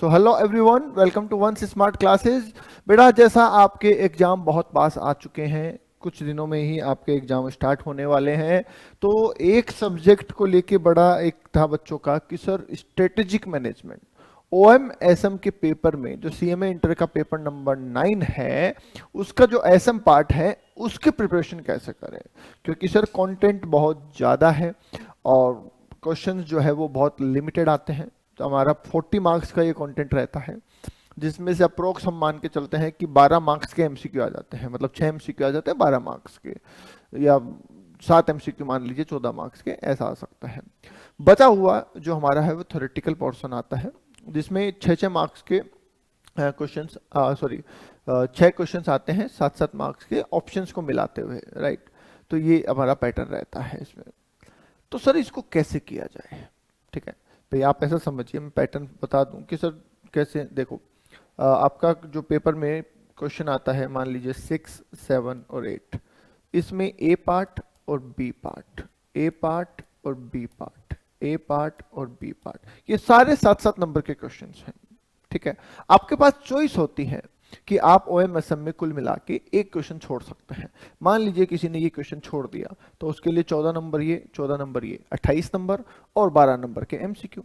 So hello everyone, welcome to once smart classes. बेटा, जैसा आपके एग्जाम बहुत पास आ चुके हैं, कुछ दिनों में ही आपके एग्जाम स्टार्ट होने वाले हैं। तो एक सब्जेक्ट को लेके बड़ा एक था बच्चों का कि sir strategic management OM SM के पेपर में, जो सीएमए इंटर का पेपर नंबर 9 है, उसका जो एसएम पार्ट है उसके प्रिपरेशन कैसे करें। क्योंकि सर कंटेंट बहुत ज़्यादा है और क्वेश्चंस जो है वो बहुत लिमिटेड आते हैं। तो हमारा 40 मार्क्स का ये कंटेंट रहता है, जिसमें से अप्रोक्स हम मान के चलते हैं कि 12 मार्क्स के एमसीक्यू आ जाते हैं, मतलब 6 एमसीक्यू आ जाते हैं 12 मार्क्स के, या 7 एमसीक्यू मान लीजिए 14 मार्क्स के, ऐसा आ सकता है। बचा हुआ जो हमारा है वो थ्योरेटिकल पोर्शन आता है, जिसमें 6 मार्क्स के क्वेश्चंस, सॉरी 6 क्वेश्चंस आते हैं 7 मार्क्स के ऑप्शंस को मिलाते हुए, राइट। तो ये हमारा पैटर्न रहता है इसमें। तो सर इसको कैसे किया जाए, ठीक है। तो आप ऐसा समझिए, मैं पैटर्न बता दूं कि सर कैसे। देखो, आपका जो पेपर में क्वेश्चन आता है, मान लीजिए 6, 7 और 8, इसमें ए पार्ट और बी पार्ट, ए पार्ट और बी पार्ट, ए पार्ट और बी पार्ट, ये सारे 7-7 नंबर के क्वेश्चंस हैं, ठीक है। आपके पास चॉइस होती है कि आप ओएमएसएम में कुल मिला के एक क्वेश्चन छोड़ सकते हैं। मान लीजिए किसी ने ये क्वेश्चन छोड़ दिया, तो उसके लिए 14 नंबर ये, 14 नंबर ये, 28 नंबर और 12 नंबर के एमसीक्यू।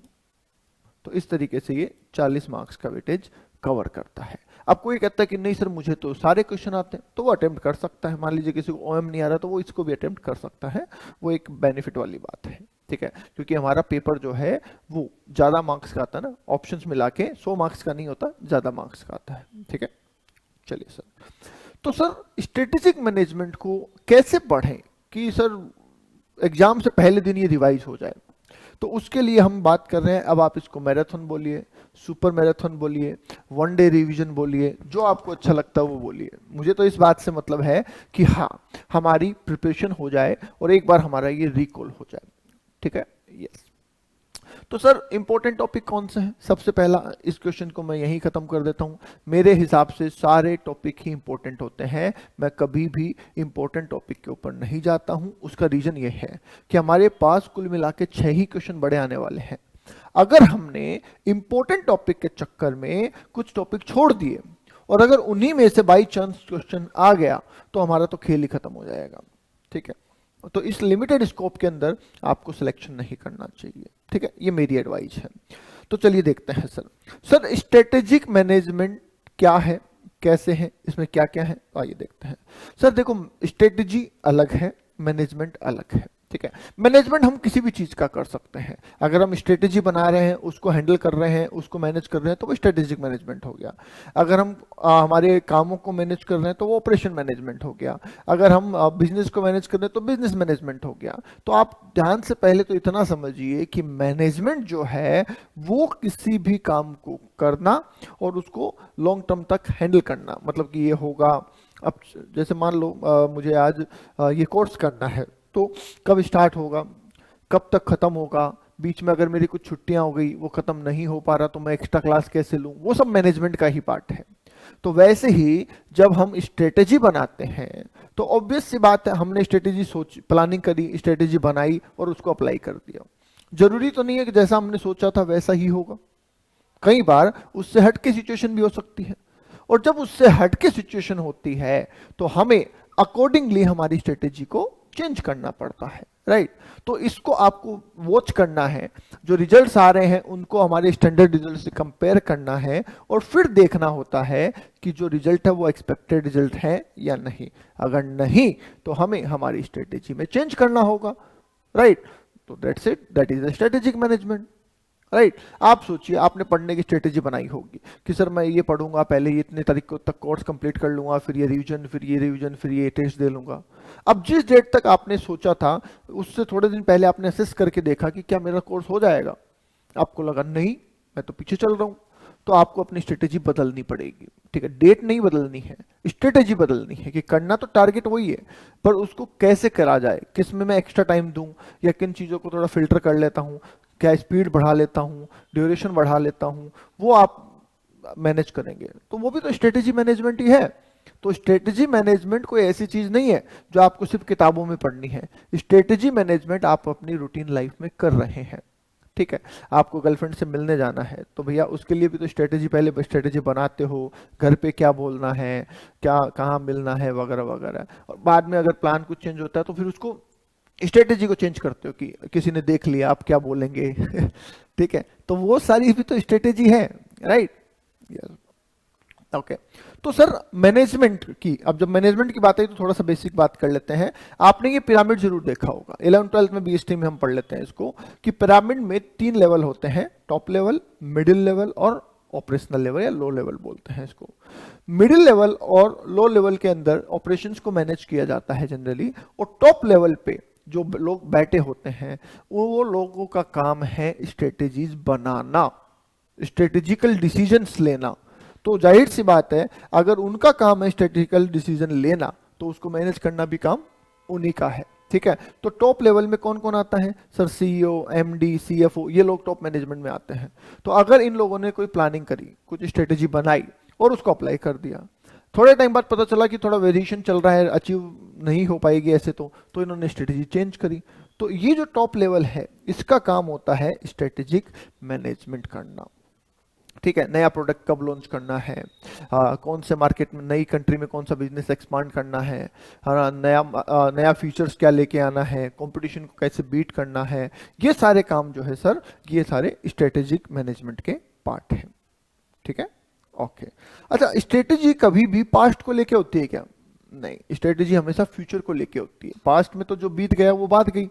तो इस तरीके से ये 40 मार्क्स का वेटेज कवर करता है। अब कोई कहता है कि नहीं सर मुझे तो सारे क्वेश्चन आते हैं, तो वो अटेम्प्ट कर सकता है। मान लीजिए किसी को ओएम नहीं आ रहा तो वो इसको भी अटेम्प्ट कर सकता है, वो एक बेनिफिट वाली बात है, ठीक है। क्योंकि हमारा पेपर जो है वो ज्यादा मार्क्स का आता है ना, ऑप्शंस मिला के 100 मार्क्स का नहीं होता, ज्यादा मार्क्स का आता है, ठीक है। चलिए सर, तो सर स्ट्रेटेजिक मैनेजमेंट को कैसे पढ़ें कि सर एग्जाम से पहले दिन ये रिवाइज हो जाए। तो उसके लिए हम बात कर रहे हैं, अब आप इसको मैराथन बोलिए, सुपर मैराथन बोलिए, वन डे रिवीजन बोलिए, जो आपको अच्छा लगता है वो बोलिए। मुझे तो इस बात से मतलब है कि हाँ, हमारी प्रिपरेशन हो जाए और एक बार हमारा ये रिकॉल हो जाए, ठीक है। यस। तो सर इंपॉर्टेंट टॉपिक कौन से हैं? सबसे पहला, इस क्वेश्चन को मैं यहीं खत्म कर देता हूं। मेरे हिसाब से सारे टॉपिक ही इंपॉर्टेंट होते हैं, मैं कभी भी इंपॉर्टेंट टॉपिक के ऊपर नहीं जाता हूं। उसका रीजन ये है कि हमारे पास कुल मिला के 6 ही क्वेश्चन बड़े आने वाले हैं। अगर हमने इंपॉर्टेंट टॉपिक के चक्कर में कुछ टॉपिक छोड़ दिए और अगर उन्हीं में से बाई चांस क्वेश्चन आ गया, तो हमारा तो खेल ही खत्म हो जाएगा, ठीक है। तो इस लिमिटेड स्कोप के अंदर आपको सिलेक्शन नहीं करना चाहिए, ठीक है। ये मेरी एडवाइस है। तो चलिए देखते हैं सर स्ट्रेटेजिक मैनेजमेंट क्या है, कैसे है, इसमें क्या क्या है, तो आइए देखते हैं। सर देखो, स्ट्रेटेजी अलग है, मैनेजमेंट अलग है, ठीक है। मैनेजमेंट हम किसी भी चीज का कर सकते हैं। अगर हम स्ट्रेटेजी बना रहे हैं, उसको हैंडल कर रहे हैं, उसको मैनेज कर रहे हैं, तो वो स्ट्रेटेजिक मैनेजमेंट हो गया। अगर हम हमारे कामों को मैनेज कर रहे हैं तो वो ऑपरेशन मैनेजमेंट हो गया। अगर हम बिजनेस को मैनेज कर रहे हैं तो बिजनेस मैनेजमेंट हो गया। तो आप ध्यान से पहले तो इतना समझिए कि मैनेजमेंट जो है वो किसी भी काम को करना और उसको लॉन्ग टर्म तक हैंडल करना, मतलब कि ये होगा। अब जैसे मान लो मुझे आज ये कोर्स करना है, तो कब स्टार्ट होगा, कब तक खत्म होगा, बीच में अगर मेरी कुछ छुट्टियां हो गई, वो खत्म नहीं हो पा रहा, तो मैं एक्स्ट्रा क्लास कैसे लूं, वो सब मैनेजमेंट का ही पार्ट है। तो वैसे ही जब हम स्ट्रेटेजी बनाते हैं, तो ऑब्वियस सी बात है, हमने स्ट्रेटेजी सोच, प्लानिंग करी, स्ट्रेटेजी बनाई और उसको अप्लाई कर दिया। जरूरी तो नहीं है कि जैसा हमने सोचा था वैसा ही होगा, कई बार उससे हट के सिचुएशन भी हो सकती है। और जब उससे हट के सिचुएशन होती है तो हमें अकॉर्डिंगली हमारी स्ट्रेटेजी को चेंज करना पड़ता है, राइट। तो इसको आपको वॉच करना है, जो रिजल्ट्स आ रहे हैं उनको हमारे स्टैंडर्ड रिजल्ट से कंपेयर करना है और फिर देखना होता है कि जो रिजल्ट है वो एक्सपेक्टेड रिजल्ट है या नहीं। अगर नहीं तो हमें हमारी स्ट्रेटेजी में चेंज करना होगा, राइट। तो that's it, that is the strategic management, right. आप सोचिए, आपने पढ़ने की स्ट्रेटेजी बनाई होगी कि सर मैं ये पढ़ूंगा, पहले ये इतने तारीख तक कोर्स कंप्लीट कर लूंगा, फिर ये रिवीजन, फिर ये रिवीजन, फिर ये टेस्ट दे लूंगा। अब जिस डेट तक आपने सोचा था, उससे थोड़े दिन पहले आपने असेस करके देखा कि क्या मेरा कोर्स हो जाएगा, आपको लगा नहीं मैं तो पीछे चल रहा हूं, तो आपको अपनी स्ट्रेटेजी बदलनी पड़ेगी, ठीक है। डेट नहीं बदलनी है, स्ट्रेटेजी बदलनी है कि करना तो टारगेट वही है, पर उसको कैसे करा जाए, किस में मैं एक्स्ट्रा टाइम दूं, या किन चीजों को थोड़ा फिल्टर कर लेता हूं, क्या स्पीड बढ़ा लेता हूं, ड्यूरेशन बढ़ा लेता हूं, वो आप मैनेज करेंगे। तो वो भी तो स्ट्रेटेजी मैनेजमेंट ही है। तो स्ट्रेटेजी मैनेजमेंट कोई ऐसी चीज नहीं है जो आपको सिर्फ किताबों में पढ़नी है। स्ट्रेटेजी मैनेजमेंट आप अपनी रूटीन लाइफ में कर रहे हैं, ठीक है, आपको गर्लफ्रेंड से मिलने जाना है तो भैया उसके लिए भी तो स्ट्रेटेजी, पहले स्ट्रेटेजी बनाते हो, घर पे क्या बोलना है, क्या कहाँ मिलना है वगैरह वगैरह, और बाद में अगर प्लान कुछ चेंज होता है तो फिर उसको स्ट्रेटेजी को चेंज करते हो कि किसी ने देख लिया आप क्या बोलेंगे ठीक है, तो वो सारी भी तो स्ट्रेटेजी है, राइट। ओके, तो सर मैनेजमेंट की, अब जब मैनेजमेंट की बात आई तो थोड़ा सा बेसिक बात कर लेते हैं। आपने ये पिरामिड जरूर देखा होगा, 11th-12th में बीएसटी में हम पढ़ लेते हैं इसको, कि पिरामिड में 3 लेवल होते हैं, टॉप लेवल, मिडिल लेवल और ऑपरेशनल लेवल या लो लेवल बोलते हैं इसको। मिडिल लेवल और लो लेवल के अंदर ऑपरेशंस को मैनेज किया जाता है जनरली, और टॉप लेवल पे जो लोग बैठे होते हैं वो लोगों का काम है स्ट्रेटेजीज बनाना, स्ट्रेटेजिकल डिसीजंस लेना। तो जाहिर सी बात है अगर उनका काम है स्ट्रेटेजिकल डिसीजन लेना तो उसको मैनेज करना भी काम उन्हीं का है, ठीक है। तो टॉप लेवल में कौन कौन आता है सर, सीईओ, एमडी, सीएफओ, ये लोग टॉप मैनेजमेंट में आते हैं। तो अगर इन लोगों ने कोई प्लानिंग करी, कुछ स्ट्रेटेजी बनाई और उसको अप्लाई कर दिया, थोड़े टाइम बाद पता चला कि थोड़ा वेरिएशन चल रहा है, अचीव नहीं हो पाएगी ऐसे, तो इन्होंने स्ट्रेटेजी चेंज करी। तो ये जो टॉप लेवल है इसका काम होता है स्ट्रेटेजिक मैनेजमेंट करना, ठीक है। नया प्रोडक्ट कब लॉन्च करना है, कौन से मार्केट में, नई कंट्री में कौन सा बिजनेस एक्सपांड करना है, नया फीचर्स क्या लेके आना है, कंपटीशन को कैसे बीट करना है, ये सारे काम जो है सर ये सारे स्ट्रेटेजिक मैनेजमेंट के पार्ट हैं, ठीक है। ओके, अच्छा स्ट्रेटेजी कभी भी पास्ट को लेके होती है क्या? नहीं, स्ट्रेटेजी हमेशा फ्यूचर को लेके होती है। पास्ट में तो जो बीत गया वो बात गई,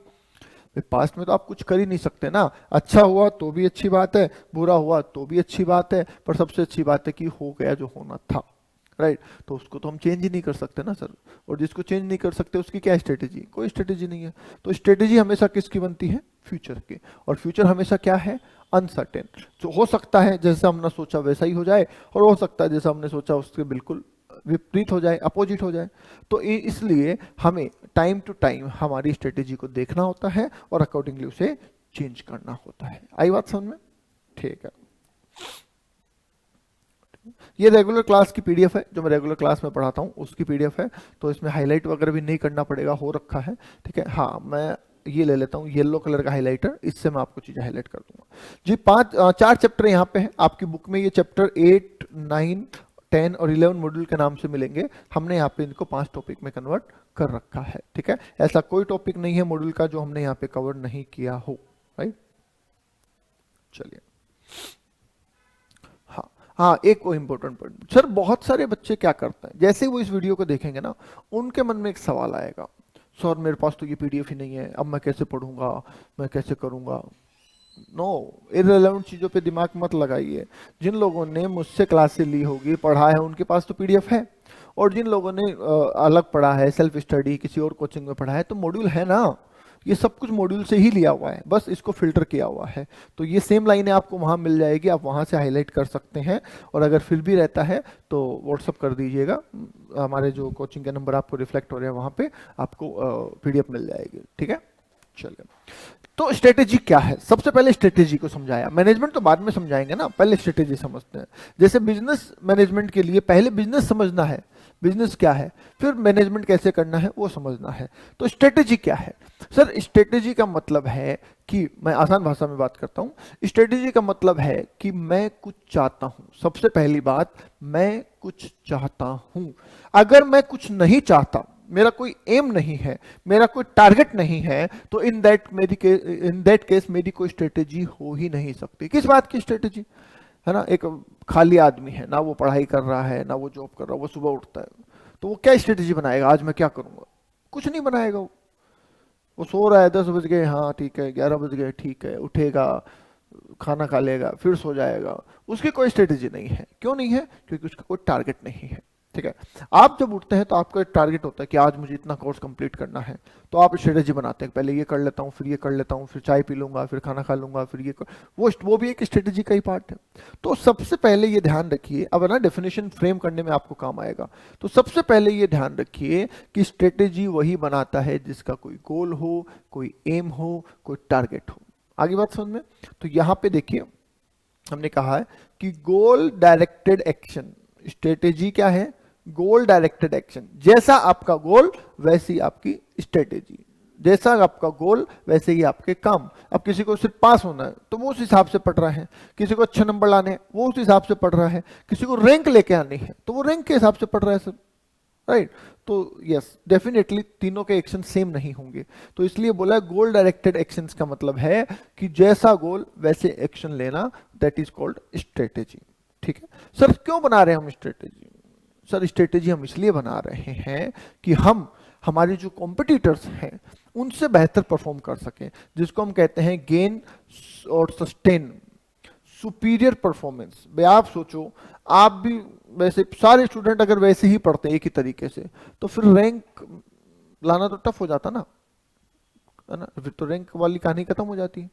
पास्ट में तो आप कुछ कर ही नहीं सकते ना, अच्छा हुआ तो भी अच्छी बात है, बुरा हुआ तो भी अच्छी बात है, पर सबसे अच्छी बात है कि हो गया जो होना था, राइट। तो उसको तो हम चेंज ही नहीं कर सकते ना सर, और जिसको चेंज नहीं कर सकते उसकी क्या स्ट्रेटेजी, कोई स्ट्रेटेजी नहीं है। तो स्ट्रेटेजी हमेशा किसकी बनती है? फ्यूचर की, और फ्यूचर हमेशा क्या है? अनसर्टेन। तो हो सकता है जैसा हमने सोचा वैसा ही हो जाए, और हो सकता है जैसा हमने सोचा उसके बिल्कुल विपरीत हो जाए, अपोजिट हो जाए। तो इसलिए हमें टाइम टू टाइम हमारी स्ट्रेटेजी को देखना होता है और अकॉर्डिंगली उसे चेंज करना होता है। आई बात समझ में? ठीक है, ये रेगुलर क्लास की पीडीएफ है, जो मैं रेगुलर क्लास में पढ़ाता हूँ उसकी पीडीएफ है, तो इसमें हाईलाइट वगैरह भी नहीं करना पड़ेगा, हो रखा है, ठीक है। हाँ, मैं ये ले लेता हूँ येलो कलर का हाइलाइटर, इससे मैं आपको चीजें हाईलाइट कर दूंगा जी। 4 चैप्टर यहाँ पे हैं आपकी बुक में, ये चैप्टर 8, 9, 10 और 11 मॉड्यूल के नाम से मिलेंगे। हमने यहाँ पे इनको 5 टॉपिक में कन्वर्ट कर रखा है, ठीक है। ऐसा कोई टॉपिक नहीं है मॉड्यूल का जो हमने यहाँ पे कवर नहीं किया हो, राइट। चलिए, हाँ एक वो इंपॉर्टेंट पॉइंट सर, बहुत सारे बच्चे क्या करते हैं, जैसे वो इस वीडियो को देखेंगे ना उनके मन में एक सवाल आएगा, सर मेरे पास तो ये पीडीएफ ही नहीं है, अब मैं कैसे पढ़ूंगा, मैं कैसे करूंगा। नो, इररिलेवेंट चीजों पे दिमाग मत लगाइए। जिन लोगों ने मुझसे क्लासेस ली होगी, पढ़ा है, उनके पास तो पीडीएफ है, और जिन लोगों ने अलग पढ़ा है, सेल्फ स्टडी किसी और कोचिंग में पढ़ा है, तो मॉड्यूल है ना, ये सब कुछ मॉड्यूल से ही लिया हुआ है, बस इसको फिल्टर किया हुआ है। तो ये सेम लाइनें आपको वहां मिल जाएगी, आप वहां से हाईलाइट कर सकते हैं, और अगर फिर भी रहता है तो व्हाट्सअप कर दीजिएगा, हमारे जो कोचिंग के नंबर आपको रिफ्लेक्ट हो रहे हैं वहां पे आपको पीडीएफ मिल जाएगी, ठीक है। चलिए, तो स्ट्रेटेजी क्या है? सबसे पहले स्ट्रेटेजी को समझाया, मैनेजमेंट तो बाद में समझाएंगे ना, पहले स्ट्रेटेजी समझते हैं। जैसे बिजनेस मैनेजमेंट के लिए पहले बिजनेस समझना है, बिजनेस क्या है, फिर मैनेजमेंट कैसे करना है वो समझना है। तो स्ट्रेटेजी क्या है सर? स्ट्रेटेजी का मतलब है कि, मैं आसान भाषा में बात करता हूं, स्ट्रेटेजी का मतलब है कि मैं कुछ चाहता हूं। सबसे पहली बात, मैं कुछ चाहता हूं। अगर मैं कुछ नहीं चाहता, मेरा कोई एम नहीं है, मेरा कोई टारगेट नहीं है, तो इन दैट केस मेरी कोई स्ट्रेटेजी हो ही नहीं सकती। किस बात की स्ट्रेटेजी? है ना, एक खाली आदमी है ना, वो पढ़ाई कर रहा है ना वो जॉब कर रहा है, वो सुबह उठता है, तो वो क्या स्ट्रेटेजी बनाएगा, आज मैं क्या करूंगा? कुछ नहीं बनाएगा। वो सो रहा है, 10 बज गए, हाँ ठीक है, 11 बज गए, ठीक है, उठेगा, खाना खा लेगा, फिर सो जाएगा, उसकी कोई स्ट्रेटेजी नहीं है। क्यों नहीं है? क्योंकि उसका कोई टारगेट नहीं है, ठीक है। आप जब उठते हैं तो आपका एक टारगेट होता है कि आज मुझे इतना कोर्स कंप्लीट करना है, तो आप स्ट्रेटेजी बनाते हैं, पहले ये कर लेता हूँ, फिर ये कर लेता हूँ, फिर चाय पी लूंगा, फिर खाना खा लूंगा, फिर ये वो भी एक स्ट्रेटेजी का ही पार्ट है। तो सबसे पहले ये ध्यान रखिए, अब ना डेफिनेशन फ्रेम करने में आपको काम आएगा, तो सबसे पहले ये ध्यान रखिए कि स्ट्रेटेजी वही बनाता है जिसका कोई गोल हो, कोई एम हो, कोई टारगेट हो। आगे बात समझ में? तो यहाँ पे देखिए, हमने कहा है कि गोल डायरेक्टेड एक्शन, स्ट्रेटेजी क्या है? गोल डायरेक्टेड एक्शन। जैसा आपका गोल वैसी आपकी स्ट्रेटेजी, जैसा आपका गोल वैसे ही आपके काम। अब किसी को सिर्फ पास होना है तो वो उस हिसाब से पढ़ रहा है, किसी को अच्छे नंबर लाने हैं वो उस हिसाब से पढ़ रहा है, किसी को रैंक लेके आनी है तो वो रैंक के हिसाब से पढ़ रहा है सर, राइट। तो यस डेफिनेटली तीनों के एक्शन सेम नहीं होंगे, तो इसलिए बोला गोल डायरेक्टेड एक्शंस का मतलब है कि जैसा गोल वैसे एक्शन लेना, दैट इज कॉल्ड स्ट्रेटेजी। ठीक है सर, क्यों बना रहे हैं हम स्ट्रेटेजी? सर स्ट्रेटेजी हम इसलिए बना रहे हैं कि हम हमारे जो कॉम्पिटिटर्स हैं उनसे बेहतर परफॉर्म कर सकें, जिसको हम कहते हैं गेन और सस्टेन सुपीरियर परफॉर्मेंस। भाई आप सोचो, आप भी वैसे सारे स्टूडेंट अगर वैसे ही पढ़ते एक ही तरीके से तो फिर रैंक लाना तो टफ हो जाता ना, है ना, फिर तो रैंक वाली कहानी खत्म हो जाती है।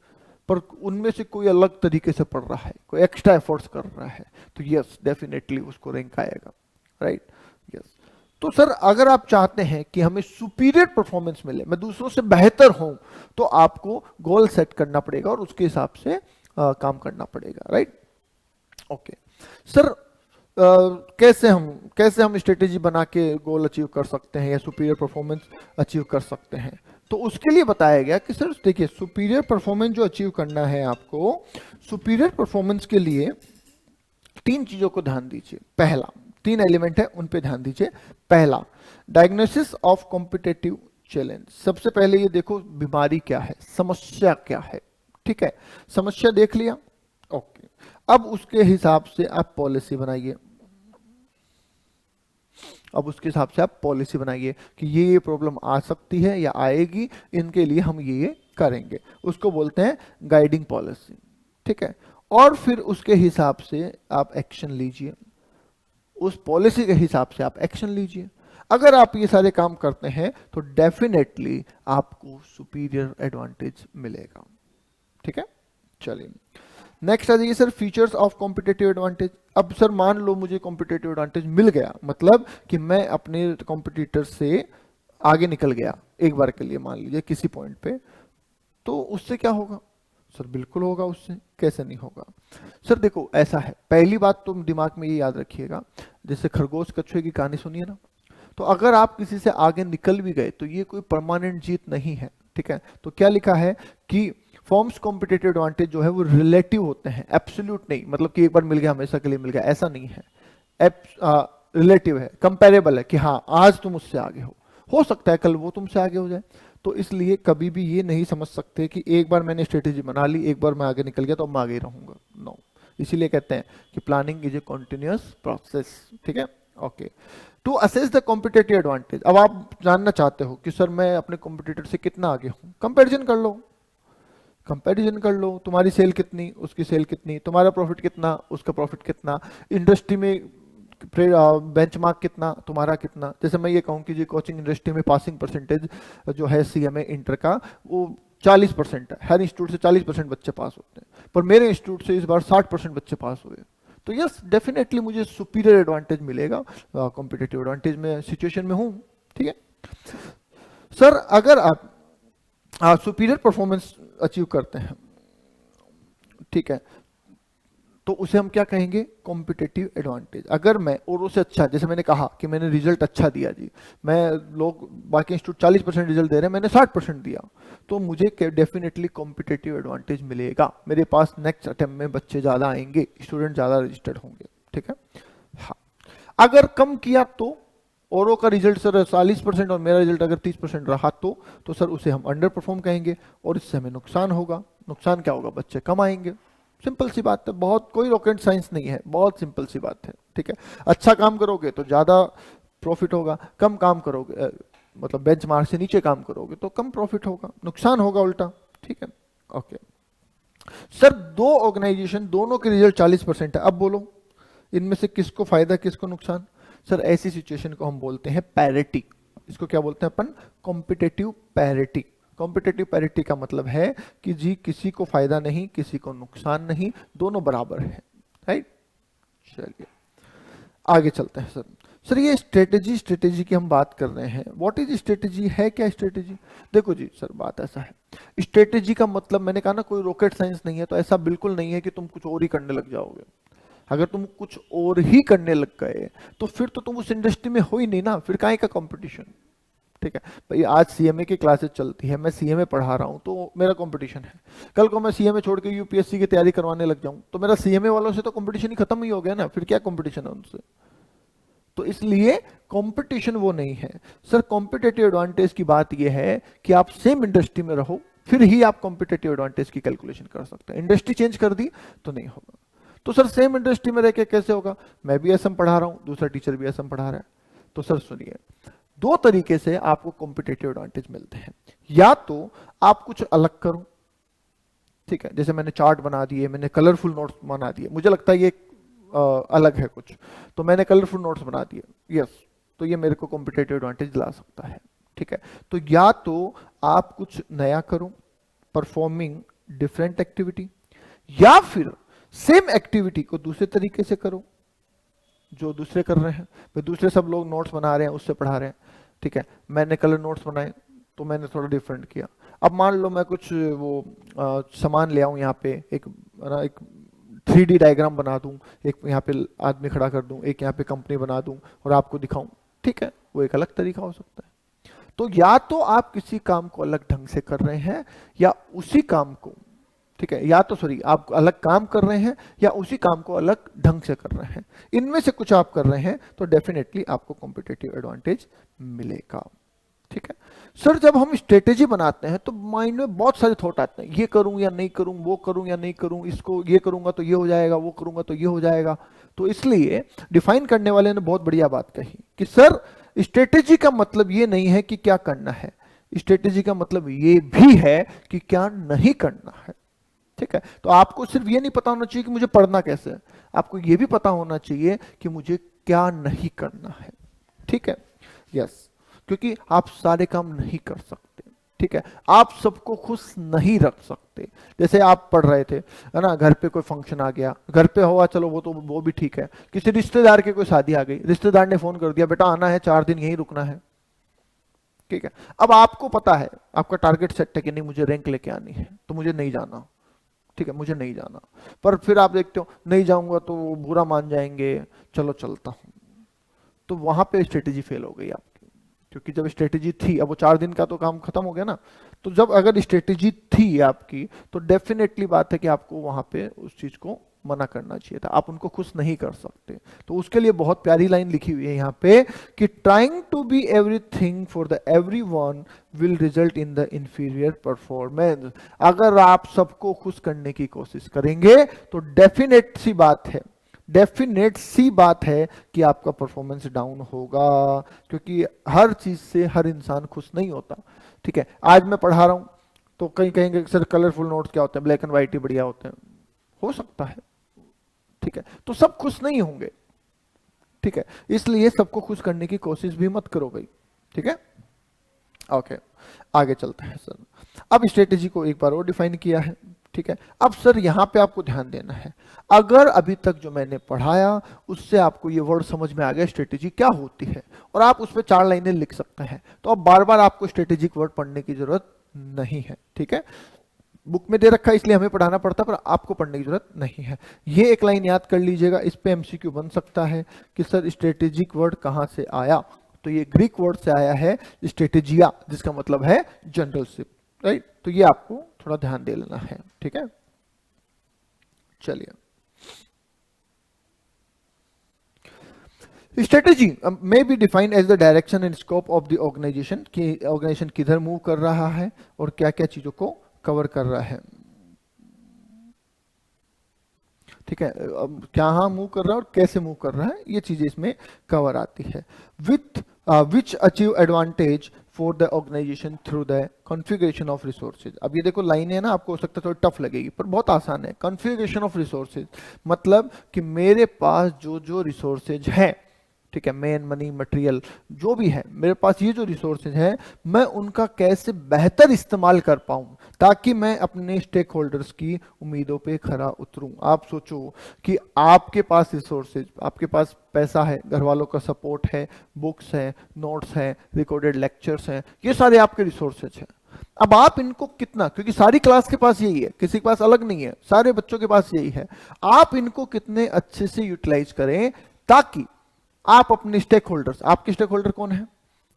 पर उनमें से कोई अलग तरीके से पढ़ रहा है, कोई एक्स्ट्रा एफर्ट्स कर रहा है, तो यस डेफिनेटली उसको रैंक आएगा, राइट। यस, तो सर अगर आप चाहते हैं कि हमें सुपीरियर परफॉर्मेंस मिले, मैं दूसरों से बेहतर हूं, तो आपको गोल सेट करना पड़ेगा और उसके हिसाब से काम करना पड़ेगा, राइट। ओके सर, कैसे हम स्ट्रेटेजी बना के गोल अचीव कर सकते हैं या सुपीरियर परफॉर्मेंस अचीव कर सकते हैं? तो उसके लिए बताया गया कि सर देखिए, सुपीरियर परफॉर्मेंस जो अचीव करना है आपको, सुपीरियर परफॉर्मेंस के लिए 3 चीजों को ध्यान दीजिए। पहला, 3 एलिमेंट है उन पे ध्यान दीजिए। पहला, डायग्नोसिस ऑफ कॉम्पिटिटिव चैलेंज। सबसे पहले ये देखो बीमारी क्या है, समस्या क्या है। ठीक है, समस्या देख लिया, ओके। अब उसके हिसाब से आप पॉलिसी बनाइए, कि ये प्रॉब्लम आ सकती है या आएगी, इनके लिए हम ये करेंगे, उसको बोलते हैं गाइडिंग पॉलिसी। ठीक है, और फिर उसके हिसाब से आप एक्शन लीजिए, उस पॉलिसी के हिसाब से आप एक्शन लीजिए। अगर आप ये सारे काम करते हैं तो डेफिनेटली आपको सुपीरियर एडवांटेज मिलेगा। ठीक है, चलिए नेक्स्ट आ जाइए sir, features of competitive advantage. अब सर मान लो मुझे कॉम्पिटिटिव एडवांटेज मिल गया, मतलब कि मैं अपने कॉम्पिटिटर से आगे निकल गया एक बार के लिए, मान लीजिए किसी पॉइंट पे, तो उससे क्या होगा? सर बिल्कुल होगा उससे, कैसे नहीं होगा? सर देखो ऐसा है, पहली बात तुम दिमाग में ये याद रखिएगा, जैसे खरगोश कछुए की कहानी सुनिए ना, तो अगर आप किसी से आगे निकल भी गए तो ये कोई परमानेंट जीत नहीं है। ठीक है, तो क्या लिखा है कि फॉर्म्स कॉम्पिटिटिव एडवांटेज जो है वो रिलेटिव होते हैं, एब्सोल्यूट नहीं, मतलब कि एक बार मिल गया हमेशा के लिए मिल गया, ऐसा नहीं है। रिलेटिव है, कंपेरेबल है, कि हाँ आज तुम उससे आगे हो सकता है कल वो तुमसे आगे हो जाए। तो इसलिए कभी भी ये नहीं समझ सकते कि एक बार मैंने स्ट्रेटेजी बना ली, एक बार मैं आगे निकल गया तो अब मैं आगे ही रहूंगा, नो। इसीलिए कहते हैं कि planning is a continuous process. ठीक है, okay. To assess the competitive advantage, अब आप जानना चाहते हो कि सर मैं अपने कॉम्पिटिटर से कितना आगे हूं, कंपैरिजन कर लो, तुम्हारी सेल कितनी, उसकी सेल कितनी, तुम्हारा प्रॉफिट कितना, उसका प्रॉफिट कितना, इंडस्ट्री में बेंचमार्क कितना, तुम्हारा कितना। जैसे मैं ये कहूँ कि जी कोचिंग इंडस्ट्री में पासिंग परसेंटेज जो है सीएमए इंटर का वो 40% है, हर इंस्टीट्यूट से 40% बच्चे पास होते हैं, पर मेरे इंस्टीट्यूट से इस बार 60% बच्चे पास हुए, तो यस डेफिनेटली मुझे सुपीरियर एडवांटेज मिलेगा, कॉम्पिटिटिव एडवांटेज में सिचुएशन में हूँ। ठीक है सर, अगर आप सुपीरियर परफॉर्मेंस अचीव करते हैं, ठीक है, तो उसे हम क्या कहेंगे? Competitive advantage. अगर मैं औरों से अच्छा, जैसे मैंने कहा कि मैंने रिजल्ट अच्छा दिया जी, मैं लोग बाकी इंस्टीट्यूट 40% रिजल्ट दे रहे हैं, मैंने 60% दिया, तो मुझे डेफिनेटली कॉम्पिटिटिव एडवांटेज मिलेगा, मेरे पास नेक्स्ट अटेम्प्ट में बच्चे ज्यादा आएंगे, स्टूडेंट ज्यादा रजिस्टर्ड होंगे। ठीक है, हाँ। अगर कम किया तो औरों का रिजल्ट सर 40% और मेरा रिजल्ट अगर 30% रहा तो सर उसे हम अंडर परफॉर्म कहेंगे और इससे हमें नुकसान होगा। नुकसान क्या होगा? बच्चे कम आएंगे, सिंपल सी बात है, बहुत कोई रॉकेट साइंस नहीं है, बहुत सिंपल सी बात है। ठीक है, अच्छा काम करोगे तो ज्यादा प्रॉफिट होगा, कम काम करोगे मतलब बेंचमार्क से नीचे काम करोगे तो कम प्रॉफिट होगा, नुकसान होगा उल्टा। ठीक है, ओके सर, 2 ऑर्गेनाइजेशन दोनों के रिजल्ट 40% है, अब बोलो इनमें से किसको फायदा किसको नुकसान? सर ऐसी सिचुएशन को हम बोलते हैं पैरिटी। इसको क्या बोलते हैं अपन? Competitive parity. कॉम्पिटिटिव पैरिटी का मतलब है कि जी किसी को फायदा नहीं, किसी को नुकसान नहीं, दोनों बराबर है, राइट। चलिए आगे चलते हैं सर ये स्ट्रेटेजी की हम बात कर रहे हैं। What is strategy? है क्या स्ट्रेटेजी? देखो जी सर, बात ऐसा है, स्ट्रेटेजी का मतलब मैंने कहा ना कोई रॉकेट साइंस नहीं है, तो ऐसा बिल्कुल नहीं है कि तुम कुछ और ही करने लग जाओगे। अगर तुम कुछ और ही करने लग गए तो फिर तो तुम उस इंडस्ट्री में हो ही नहीं ना, फिर काहे का कंपटीशन। ठीक है भाई, आज सीएमए की क्लासेस चलती है, मैं सीएमए पढ़ा रहा हूँ तो मेरा कंपटीशन है। कल को मैं सीएमए छोड़ के यूपीएससी की तैयारी करवाने लग जाऊं तो मेरा सीएमए वालों से तो कंपटीशन ही खत्म ही हो गया ना, फिर क्या कंपटीशन है उनसे। तो इसलिए कंपटीशन वो नहीं है सर। कॉम्पिटेटिव एडवांटेज की बात यह है कि आप सेम इंडस्ट्री में रहो, फिर ही आप कॉम्पिटेटिव एडवांटेज की कैलकुलेशन कर सकते हैं। इंडस्ट्री चेंज कर दी तो नहीं होगा। तो सर सेम इंडस्ट्री में रह के कैसे होगा? मैं भी एसएम पढ़ा रहा हूं, दूसरा टीचर भी एसएम पढ़ा रहा है। तो सर सुनिए, दो तरीके से आपको कॉम्पिटेटिव एडवांटेज मिलते हैं। या तो आप कुछ अलग करो, ठीक है, जैसे मैंने चार्ट बना दिए, मैंने कलरफुल नोट्स बना दिए, मुझे लगता है ये अलग है कुछ, तो मैंने कलरफुल नोट्स बना दिए, यस, तो ये मेरे को कॉम्पिटेटिव एडवांटेज ला सकता है, ठीक है। तो या तो आप कुछ नया करो, परफॉर्मिंग डिफरेंट एक्टिविटी, या फिर सेम एक्टिविटी को दूसरे तरीके से करो जो दूसरे कर रहे हैं। भाई दूसरे सब लोग नोट्स बना रहे हैं, उससे पढ़ा रहे हैं, ठीक है, मैंने कलर नोट्स बनाए तो मैंने थोड़ा डिफरेंट किया। अब मान लो मैं कुछ वो सामान ले आऊं, यहाँ पे एक 3D डायग्राम बना दूं, एक यहाँ पे आदमी खड़ा कर दूं, एक यहाँ पे कंपनी बना दूं और आपको दिखाऊं, ठीक है, वो एक अलग तरीका हो सकता है। तो या तो आप किसी काम को अलग ढंग से कर रहे हैं या उसी काम को, ठीक है, या तो सॉरी आप अलग काम कर रहे हैं या उसी काम को अलग ढंग से कर रहे हैं, इनमें से कुछ आप कर रहे हैं तो डेफिनेटली आपको कॉम्पिटिटिव एडवांटेज मिलेगा, ठीक है। सर जब हम स्ट्रेटेजी बनाते हैं तो माइंड में बहुत सारे थॉट आते हैं, ये करूं या नहीं करूं, वो करूं या नहीं करूं, इसको ये करूंगा तो ये हो जाएगा, वो करूंगा तो ये हो जाएगा। तो इसलिए डिफाइन करने वाले ने बहुत बढ़िया बात कही कि सर स्ट्रेटेजी का मतलब ये नहीं है कि क्या करना है, स्ट्रेटेजी का मतलब ये भी है कि क्या नहीं करना है, ठीक है। तो आपको सिर्फ ये नहीं पता होना चाहिए कि मुझे पढ़ना कैसे है, आपको ये भी पता होना चाहिए कि मुझे क्या नहीं करना है, ठीक है, यस। क्योंकि आप सारे काम नहीं कर सकते, ठीक है, आप सबको खुश नहीं रख सकते। जैसे आप पढ़ रहे थे, है ना, घर पे कोई फंक्शन आ गया, घर पे हुआ, चलो वो भी ठीक है, किसी रिश्तेदार की कोई शादी आ गई, रिश्तेदार ने फोन कर दिया बेटा आना है, 4 दिन यहीं रुकना है, ठीक है। अब आपको पता है, आपका टारगेट सेट है कि नहीं मुझे रैंक लेके आनी है तो मुझे नहीं जाना, ठीक है, मुझे नहीं जाना, पर फिर आप देखते हो नहीं जाऊंगा तो बुरा मान जाएंगे, चलो चलता हूं। तो वहां पे स्ट्रेटेजी फेल हो गई आपकी, क्योंकि जब स्ट्रेटेजी थी, अब वो 4 दिन का तो काम खत्म हो गया ना, तो जब अगर स्ट्रेटेजी थी आपकी तो डेफिनेटली बात है कि आपको वहां पे उस चीज को मना करना चाहिए था, आप उनको खुश नहीं कर सकते। तो उसके लिए बहुत प्यारी लाइन लिखी हुई है यहाँ पे कि trying to be everything for the everyone will result in the inferior performance. अगर आप सबको खुश करने की कोशिश करेंगे तो डेफिनेट सी बात है कि आपका परफॉर्मेंस डाउन होगा, क्योंकि हर चीज से हर इंसान खुश नहीं होता, ठीक है। आज मैं पढ़ा रहा हूं तो कहीं कहेंगे सर कलरफुल नोट्स क्या होते हैं, ब्लैक एंड व्हाइट ही बढ़िया होते हैं, हो सकता है, ठीक है, तो सब खुश नहीं होंगे, ठीक है, इसलिए सबको खुश करने की कोशिश भी मत करो भाई, ठीक है, ओके। आगे चलते हैं सर। अब स्ट्रेटेजी को एक बार और डिफाइन किया है, ठीक है। अब सर यहां पे आपको ध्यान देना है, अगर अभी तक जो मैंने पढ़ाया उससे आपको ये वर्ड समझ में आ गया स्ट्रेटेजी क्या होती है, और आप उस पर 4 लाइनें लिख सकते हैं, तो अब बार बार आपको स्ट्रेटेजिक वर्ड पढ़ने की जरूरत नहीं है, ठीक है। बुक में दे रखा है इसलिए हमें पढ़ाना पड़ता है, पर आपको पढ़ने की जरूरत नहीं है। ये एक लाइन याद कर लीजिएगा, इस पे एमसीक्यू बन सकता है कि सर स्ट्रेटेजिक वर्ड कहां से आया, तो ये ग्रीक वर्ड से आया है स्ट्रेटेजिया, जिसका मतलब है जनरलशिप, राइट। तो ये आपको थोड़ा ध्यान दे लेना है, ठीक है। चलिए, strategy may be defined as the direction and scope of the organization, कि ऑर्गेनाइजेशन किधर मूव कर रहा है और क्या क्या चीजों को कवर कर रहा है, ठीक है, कहाँ मूव कर रहा है और कैसे मूव कर रहा है, ये चीजें इसमें कवर आती है। With which achieve advantage for the organization through the configuration of resources. अब ये देखो लाइन है ना, आपको हो सकता है थोड़ी टफ लगेगी पर बहुत आसान है। कॉन्फ़िगरेशन ऑफ रिसोर्सेज मतलब कि मेरे पास जो जो रिसोर्सेज हैं, ठीक है, मेन मनी मटेरियल जो भी है मेरे पास, ये जो रिसोर्सेज हैं मैं उनका कैसे बेहतर इस्तेमाल कर पाऊं ताकि मैं अपने स्टेक होल्डर्स की उम्मीदों पे खरा उतरूं। आप सोचो कि आपके पास रिसोर्सेज, आपके पास पैसा है, घर वालों का सपोर्ट है, बुक्स हैं, नोट्स हैं, रिकॉर्डेड लेक्चर्स हैं, ये सारे आपके रिसोर्सेज हैं। अब आप इनको कितना, क्योंकि सारी क्लास के पास यही है, किसी के पास अलग नहीं है, सारे बच्चों के पास यही है, आप इनको कितने अच्छे से यूटिलाइज करें ताकि आप अपने स्टेक होल्डर्स, आपके स्टेक होल्डर कौन है,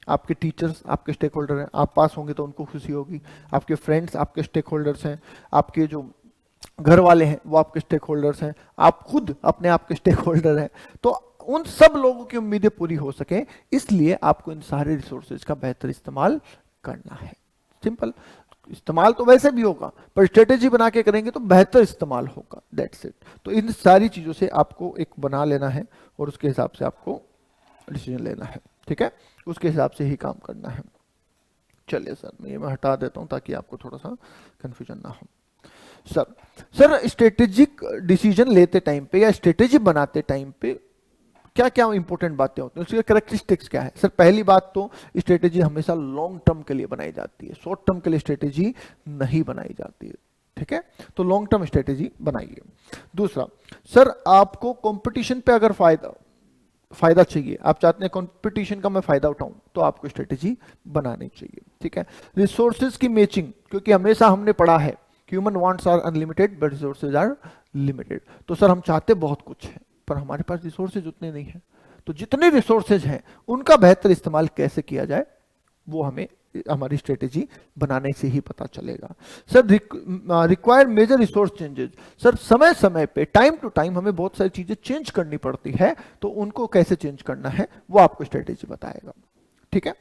आपके टीचर्स आपके स्टेक होल्डर हैं, आप पास होंगे तो उनको खुशी होगी, आपके फ्रेंड्स आपके स्टेक होल्डर्स हैं, आपके जो घर वाले हैं वो आपके स्टेक होल्डर्स हैं, आप खुद अपने आप के स्टेक होल्डर हैं। तो उन सब लोगों की उम्मीदें पूरी हो सके, इसलिए आपको इन सारे रिसोर्सेज का बेहतर इस्तेमाल करना है। सिंपल, इस्तेमाल तो वैसे भी होगा पर स्ट्रेटेजी बना के करेंगे तो बेहतर इस्तेमाल होगा, दैट्स इट। तो इन सारी चीजों से आपको एक बना लेना है और उसके हिसाब से आपको डिसीजन लेना है, ठीक है, उसके हिसाब से ही काम करना है। चलिए सर, मैं हटा देता हूं ताकि आपको थोड़ा सा कंफ्यूजन ना हो। सर स्ट्रेटेजिक डिसीजन लेते टाइम पे या स्ट्रेटेजी बनाते टाइम पे क्या क्या इंपॉर्टेंट बातें होती हैं, उसकी कैरेक्टरिस्टिक्स क्या है? सर पहली बात तो स्ट्रेटेजी हमेशा लॉन्ग टर्म के लिए बनाई जाती है, शॉर्ट टर्म के लिए स्ट्रेटेजी नहीं बनाई जाती है, ठीक है, तो लॉन्ग टर्म स्ट्रेटेजी बनाइए। दूसरा, सर आपको कंपटीशन पे अगर फायदा चाहिए, आप चाहते हैं कंपटीशन का मैं फायदा उठाऊं, तो आपको स्ट्रेटेजी बनानी चाहिए, ठीक है। रिसोर्सेज की मैचिंग, क्योंकि हमेशा हमने पढ़ा है human wants are unlimited but resources are limited. तो सर हम चाहते बहुत कुछ है पर हमारे पास रिसोर्सेज उतने नहीं है, तो जितने रिसोर्सेज हैं उनका बेहतर इस्तेमाल कैसे किया जाए वो हमें हमारी स्ट्रेटेजी बनाने से ही पता चलेगा। Sir require major resource changes, sir समय समय पे टाइम टू टाइम हमें बहुत सारी चीजें चेंज करनी पड़ती है, तो उनको कैसे चेंज करना है वो आपको स्ट्रेटेजी बताएगा, ठीक है।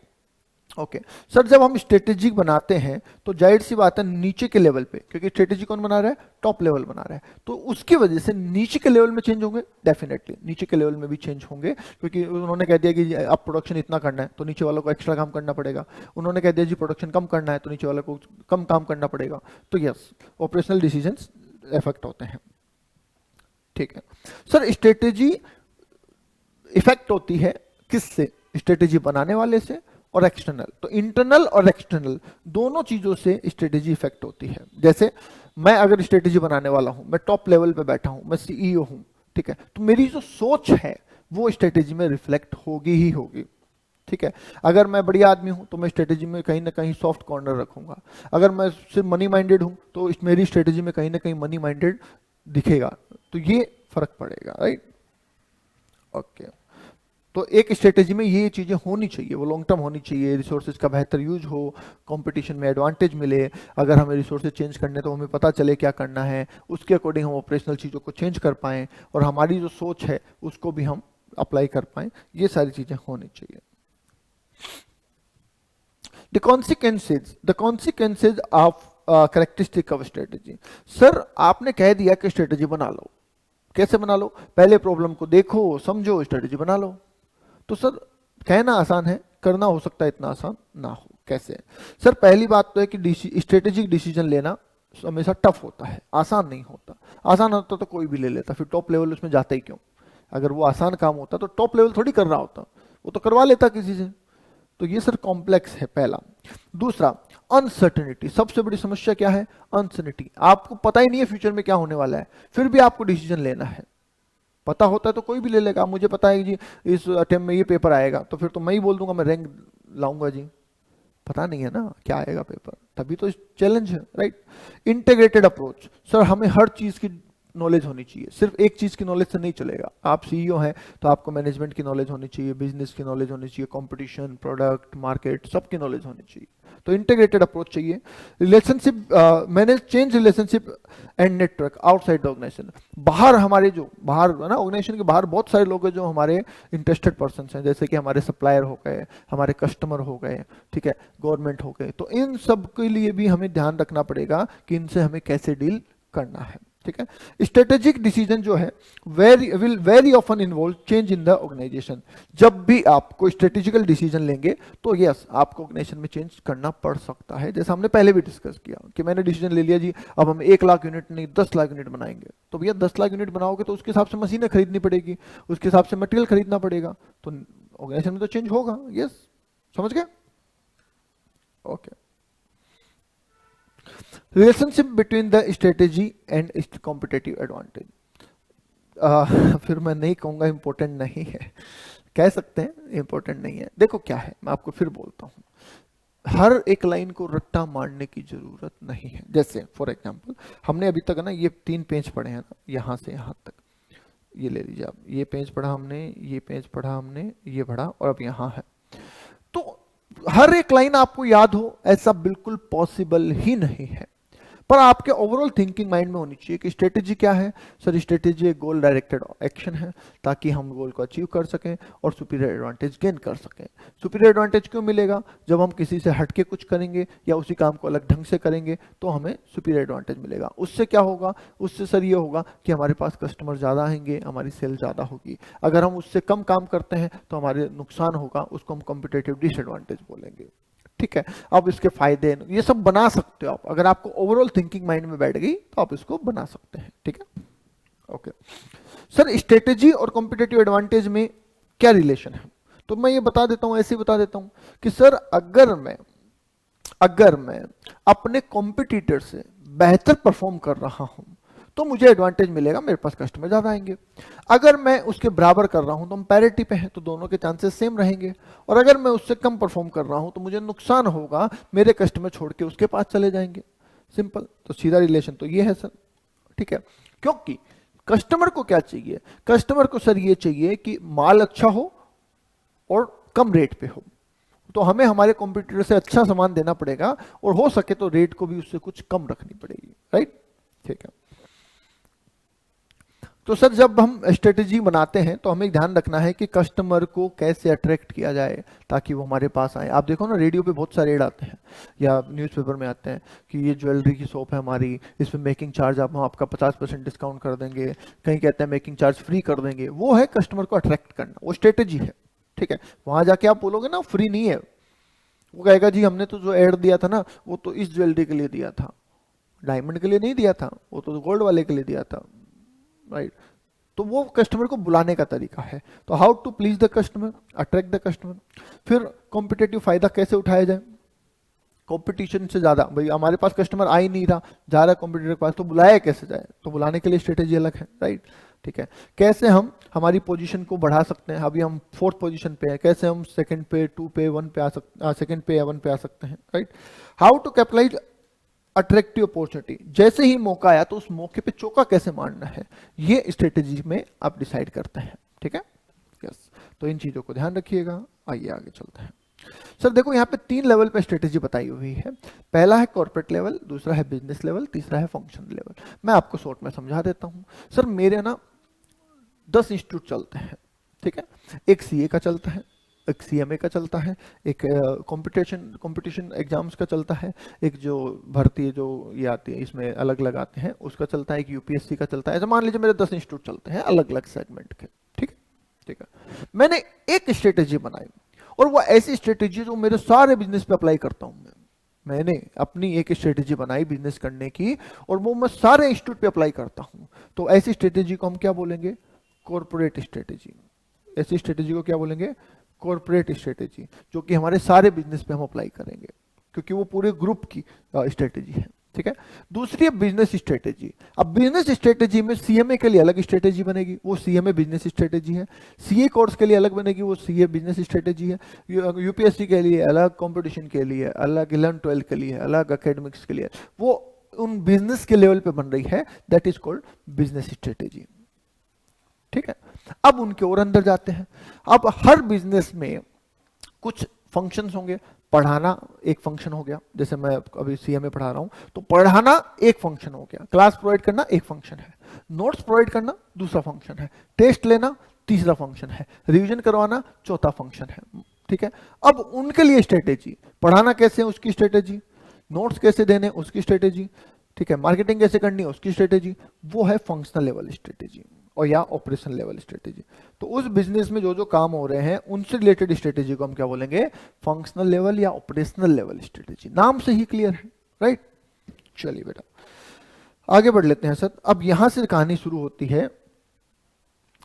ओके सर, जब हम स्ट्रेटेजी बनाते हैं तो जाहिर सी बात है नीचे के लेवल पे, क्योंकि स्ट्रेटेजी कौन बना रहा है, टॉप लेवल बना रहा है, तो उसकी वजह से नीचे के लेवल में चेंज होंगे, डेफिनेटली नीचे के लेवल में भी चेंज होंगे, क्योंकि उन्होंने कह दिया कि अब प्रोडक्शन इतना करना है तो नीचे वालों को एक्स्ट्रा काम करना पड़ेगा, उन्होंने कह दिया जी प्रोडक्शन कम करना है तो नीचे वालों को कम काम करना पड़ेगा, तो यस ऑपरेशनल डिसीजंस इफेक्ट होते हैं, ठीक है। सर स्ट्रेटेजी इफेक्ट होती है किससे, स्ट्रेटेजी बनाने वाले से और एक्सटर्नल, तो इंटरनल और एक्सटर्नल दोनों चीजों से स्ट्रेटेजी इफेक्ट होती है। जैसे मैं अगर स्ट्रेटेजी बनाने वाला हूं, मैं टॉप लेवल पे बैठा हूं, मैं सीईओ हूं, ठीक है, तो मेरी जो सोच है वो स्ट्रेटेजी में रिफ्लेक्ट होगी ही होगी, ठीक है। अगर मैं बढ़िया आदमी हूं तो मैं स्ट्रेटेजी में कहीं ना कहीं सॉफ्ट कॉर्नर रखूंगा, अगर मैं सिर्फ मनी माइंडेड हूं तो मेरी स्ट्रेटेजी में कहीं ना कहीं मनी माइंडेड दिखेगा, तो ये फर्क पड़ेगा, राइट। ओके, तो एक स्ट्रेटेजी में ये चीजें होनी चाहिए, वो लॉन्ग टर्म होनी चाहिए, रिसोर्सेज का बेहतर यूज हो, कंपटीशन में एडवांटेज मिले, अगर हमें रिसोर्सेज चेंज करने तो हमें पता चले क्या करना है, उसके अकॉर्डिंग हम ऑपरेशनल चीज़ों को चेंज कर पाएँ और हमारी जो सोच है उसको भी हम अप्लाई कर पाएँ, ये सारी चीज़ें होनी चाहिए। The consequences of characteristic of strategy, sir आपने कह दिया कि स्ट्रेटेजी बना लो, कैसे बना लो, पहले प्रॉब्लम को देखो समझो स्ट्रेटेजी बना लो। तो सर कहना आसान है, करना हो सकता है इतना आसान ना हो, कैसे? सर पहली बात तो है कि स्ट्रेटेजिक डिसीजन लेना हमेशा टफ होता है, आसान नहीं होता। आसान होता तो कोई भी ले लेता, फिर टॉप लेवल उसमें जाता ही क्यों? अगर वो आसान काम होता तो टॉप लेवल थोड़ी कर रहा होता, वो तो करवा लेता किसी से। तो ये सर कॉम्प्लेक्स है पहला। दूसरा, अनसर्टेनिटी, सबसे बड़ी समस्या क्या है? अनसर्टेनिटी, आपको पता ही नहीं है फ्यूचर में क्या होने वाला है, फिर भी आपको डिसीजन लेना है। पता होता है तो कोई भी ले लेगा, मुझे पता है जी इस अटेम्प्ट में ये पेपर आएगा, तो फिर तो मैं ही बोल दूंगा मैं रैंक लाऊंगा जी, पता नहीं है ना क्या आएगा पेपर, तभी तो चैलेंज है, राइट। इंटीग्रेटेड अप्रोच, सर हमें हर चीज की नॉलेज होनी चाहिए, सिर्फ एक चीज की नॉलेज से नहीं चलेगा। आप सीईओ हैं तो आपको मैनेजमेंट की नॉलेज होनी चाहिए, बिजनेस की नॉलेज होनी चाहिए, कंपटीशन, प्रोडक्ट, मार्केट, सबकी नॉलेज होनी चाहिए, तो इंटीग्रेटेड अप्रोच चाहिए। Relationship manage change relationship and network outside organization, बाहर हमारे जो बाहर है ना, ऑर्गेनाइजेशन के बाहर बहुत सारे लोग हैं जो हमारे इंटरेस्टेड पर्सन हैं, जैसे कि हमारे सप्लायर हो गए, हमारे कस्टमर हो गए, ठीक है, गवर्नमेंट हो गए, तो इन सब के लिए भी हमें ध्यान रखना पड़ेगा कि इनसे हमें कैसे डील करना है, ठीक है। स्ट्रेटेजिक डिसीजन जो है will very often involve change in the organization, जब भी आप कोई स्ट्रेटेजिकल डिसीजन लेंगे तो यस आपको ऑर्गेनाइजेशन में चेंज करना पड़ सकता है, जैसा हमने पहले भी डिस्कस किया कि मैंने डिसीजन ले लिया जी अब हम 1 लाख यूनिट नहीं 10 लाख यूनिट बनाएंगे, तो भैया 10 लाख यूनिट बनाओगे तो उसके हिसाब से मशीनें खरीदनी पड़ेगी, उसके हिसाब से मटेरियल खरीदना पड़ेगा, तो ऑर्गेनाइजेशन में तो चेंज होगा, यस समझ गए, okay. Relationship between the strategy and competitive advantage, फिर मैं नहीं कहूंगा इंपॉर्टेंट नहीं है, कह सकते हैं इंपॉर्टेंट नहीं है। देखो क्या है, मैं आपको फिर बोलता हूं, हर एक लाइन को रट्टा मारने की जरूरत नहीं है। जैसे फॉर एग्जांपल हमने अभी तक ना ये 3 पेज पढ़े हैं ना, यहां से यहां तक, ये ले लीजिए आप, ये पेज पढ़ा हमने, ये पेज पढ़ा हमने, ये पढ़ा और अब यहां है, तो हर एक लाइन आपको याद हो ऐसा बिल्कुल पॉसिबल ही नहीं है, पर आपके ओवरऑल थिंकिंग माइंड में होनी चाहिए कि स्ट्रेटेजी क्या है। सर स्ट्रेटेजी एक गोल डायरेक्टेड एक्शन है ताकि हम गोल को अचीव कर सकें और सुपीरियर एडवांटेज गेन कर सकें। सुपीरियर एडवांटेज क्यों मिलेगा? जब हम किसी से हटके कुछ करेंगे या उसी काम को अलग ढंग से करेंगे तो हमें सुपीरियर एडवांटेज मिलेगा। उससे क्या होगा? उससे सर ये होगा कि हमारे पास कस्टमर ज़्यादा आएंगे, हमारी सेल ज़्यादा होगी। अगर हम उससे कम काम करते हैं तो हमारे नुकसान होगा, उसको हम कॉम्पिटेटिव डिसएडवांटेज बोलेंगे। ठीक है, अब इसके फायदे ये सब बना सकते हो आप, अगर आपको ओवरऑल थिंकिंग माइंड में बैठ गई तो आप इसको बना सकते हैं। ठीक है, ओके। सर स्ट्रेटेजी और कॉम्पिटेटिव एडवांटेज में क्या रिलेशन है? तो मैं ये बता देता हूं, ऐसे ही बता देता हूं कि सर अगर मैं अपने कॉम्पिटिटर से बेहतर परफॉर्म कर रहा हूं तो मुझे एडवांटेज मिलेगा, मेरे पास कस्टमर ज्यादा आएंगे। अगर मैं उसके बराबर कर रहा हूं तो हम पैरिटी पे हैं तो दोनों के चांसेस सेम रहेंगे। और अगर मैं उससे कम परफॉर्म कर रहा हूं तो मुझे नुकसान होगा, मेरे कस्टमर छोड़ के उसके पास चले जाएंगे। सिंपल, तो सीधा रिलेशन तो ये है सर। ठीक है, क्योंकि कस्टमर को क्या चाहिए? कस्टमर को सर ये चाहिए कि माल अच्छा हो और कम रेट पे हो, तो हमें हमारे कॉम्पिटिटर से अच्छा सामान देना पड़ेगा और हो सके तो रेट को भी उससे कुछ कम रखनी पड़ेगी। राइट, ठीक है। तो सर जब हम स्ट्रेटेजी बनाते हैं तो हमें ध्यान रखना है कि कस्टमर को कैसे अट्रैक्ट किया जाए ताकि वो हमारे पास आए। आप देखो ना, रेडियो पे बहुत सारे ऐड आते हैं या न्यूज़पेपर में आते हैं कि ये ज्वेलरी की शॉप है हमारी, इसमें मेकिंग चार्ज आप हम आपका 50% डिस्काउंट कर देंगे, कहीं कहते हैं मेकिंग चार्ज फ्री कर देंगे। वो है कस्टमर को अट्रैक्ट करना, वो स्ट्रेटेजी है। ठीक है, वहां जाके आप बोलोगे ना फ्री नहीं है, वो कहेगा जी हमने तो जो ऐड दिया था ना वो तो इस ज्वेलरी के लिए दिया था, डायमंड के लिए नहीं दिया था, वो तो गोल्ड वाले के लिए दिया था। राइट, तो वो कस्टमर को बुलाने का तरीका है। तो how to please the customer, attract the customer. फिर कॉम्पिटेटिव फायदा कैसे उठाया जाए? कंपटीशन से ज्यादा, भाई हमारे पास कस्टमर आ ही नहीं रहा, जा रहा है कॉम्पिटिटर के पास, तो बुलाया कैसे जाए? तो बुलाने के लिए स्ट्रेटेजी अलग है। राइट, ठीक है। कैसे हम हमारी पोजीशन को बढ़ा सकते हैं? अभी हम 4th पोजीशन पे हैं, कैसे हम सेकंड पे, 2 पे, 1 पे आ सकते, सेकंड पे या 1 पे आ सकते हैं। Right, how to capitalize attractive opportunity, जैसे ही मौका आया तो उस मौके पे चौका कैसे मारना है, ये स्ट्रेटेजी में आप डिसाइड करते हैं। ठीक है, यस। तो इन चीजों को ध्यान रखिएगा। आइए आगे चलते हैं। सर देखो यहाँ पे 3 लेवल पे स्ट्रेटेजी बताई हुई है। पहला है कॉर्पोरेट लेवल, दूसरा है बिजनेस लेवल, तीसरा है फंक्शन लेवल। मैं आपको शॉर्ट में समझा देता हूँ। सर मेरे ना 10 इंस्टीट्यूट चलते हैं। ठीक है, एक सीए का चलता है, एक सीएमए का चलता है, एक कंपटीशन एग्जाम्स का चलता है, एक जो भर्ती जो ये आती है इसमें अलग अलग आते हैं उसका चलता है, एक यूपीएससी का चलता है। ऐसा मान लीजिए मेरे 10 इंस्टीट्यूट चलते हैं अलग अलग सेगमेंट के। ठीक है, ठीक है। मैंने एक स्ट्रेटेजी बनाई और वो ऐसी स्ट्रेटेजी जो मेरे सारे बिजनेस पे अप्लाई करता हूँ। मैंने अपनी एक स्ट्रेटेजी बनाई बिजनेस करने की और वो मैं सारे इंस्टीट्यूट पे अप्लाई करता हूँ। तो ऐसी स्ट्रेटेजी को हम क्या बोलेंगे? Corporate strategy. ऐसी स्ट्रेटेजी को क्या बोलेंगे? कॉर्पोरेट स्ट्रेटेजी, जो कि हमारे सारे बिजनेस पे हम अप्लाई करेंगे क्योंकि वो पूरे ग्रुप की स्ट्रेटेजी है। ठीक है, दूसरी है बिजनेस स्ट्रेटेजी। अब बिजनेस स्ट्रेटेजी में सीएमए के लिए अलग स्ट्रेटेजी बनेगी, वो सीएमए बिजनेस स्ट्रेटेजी है। सीए कोर्स के लिए अलग बनेगी, वो सीए बिजनेस स्ट्रेटेजी है। यूपीएससी के लिए अलग, कंपटीशन के लिए अलग, 11-12 के लिए अलग, एकेडमिक्स के लिए, वो उन बिजनेस के लेवल पे बन रही है, that is called business strategy. ठीक है, अब उनके और अंदर जाते हैं। अब हर बिजनेस में कुछ फंक्शंस होंगे। पढ़ाना एक फंक्शन हो गया, जैसे मैं अभी सीएमए पढ़ा रहा हूं तो पढ़ाना एक फंक्शन हो गया, क्लास प्रोवाइड करना एक फंक्शन है, नोट्स प्रोवाइड करना दूसरा फंक्शन है, टेस्ट लेना तीसरा फंक्शन है, रिवीजन करवाना चौथा फंक्शन है। ठीक है, अब उनके लिए स्ट्रेटेजी, पढ़ाना कैसे है उसकी स्ट्रेटेजी, नोट्स कैसे देने उसकी स्ट्रेटेजी, ठीक है, मार्केटिंग कैसे करनी है उसकी स्ट्रेटेजी, वो है फंक्शनल लेवल स्ट्रेटेजी और या ऑपरेशन लेवल स्ट्रेटेजी। तो उस बिजनेस में जो जो काम हो रहे हैं उनसे रिलेटेड स्ट्रेटेजी को हम क्या बोलेंगे? फंक्शनल लेवल या ऑपरेशनल लेवल स्ट्रेटेजी। नाम से ही क्लियर है। राइट, चलिए बेटा आगे बढ़ लेते हैं सर। अब यहां से कहानी शुरू होती है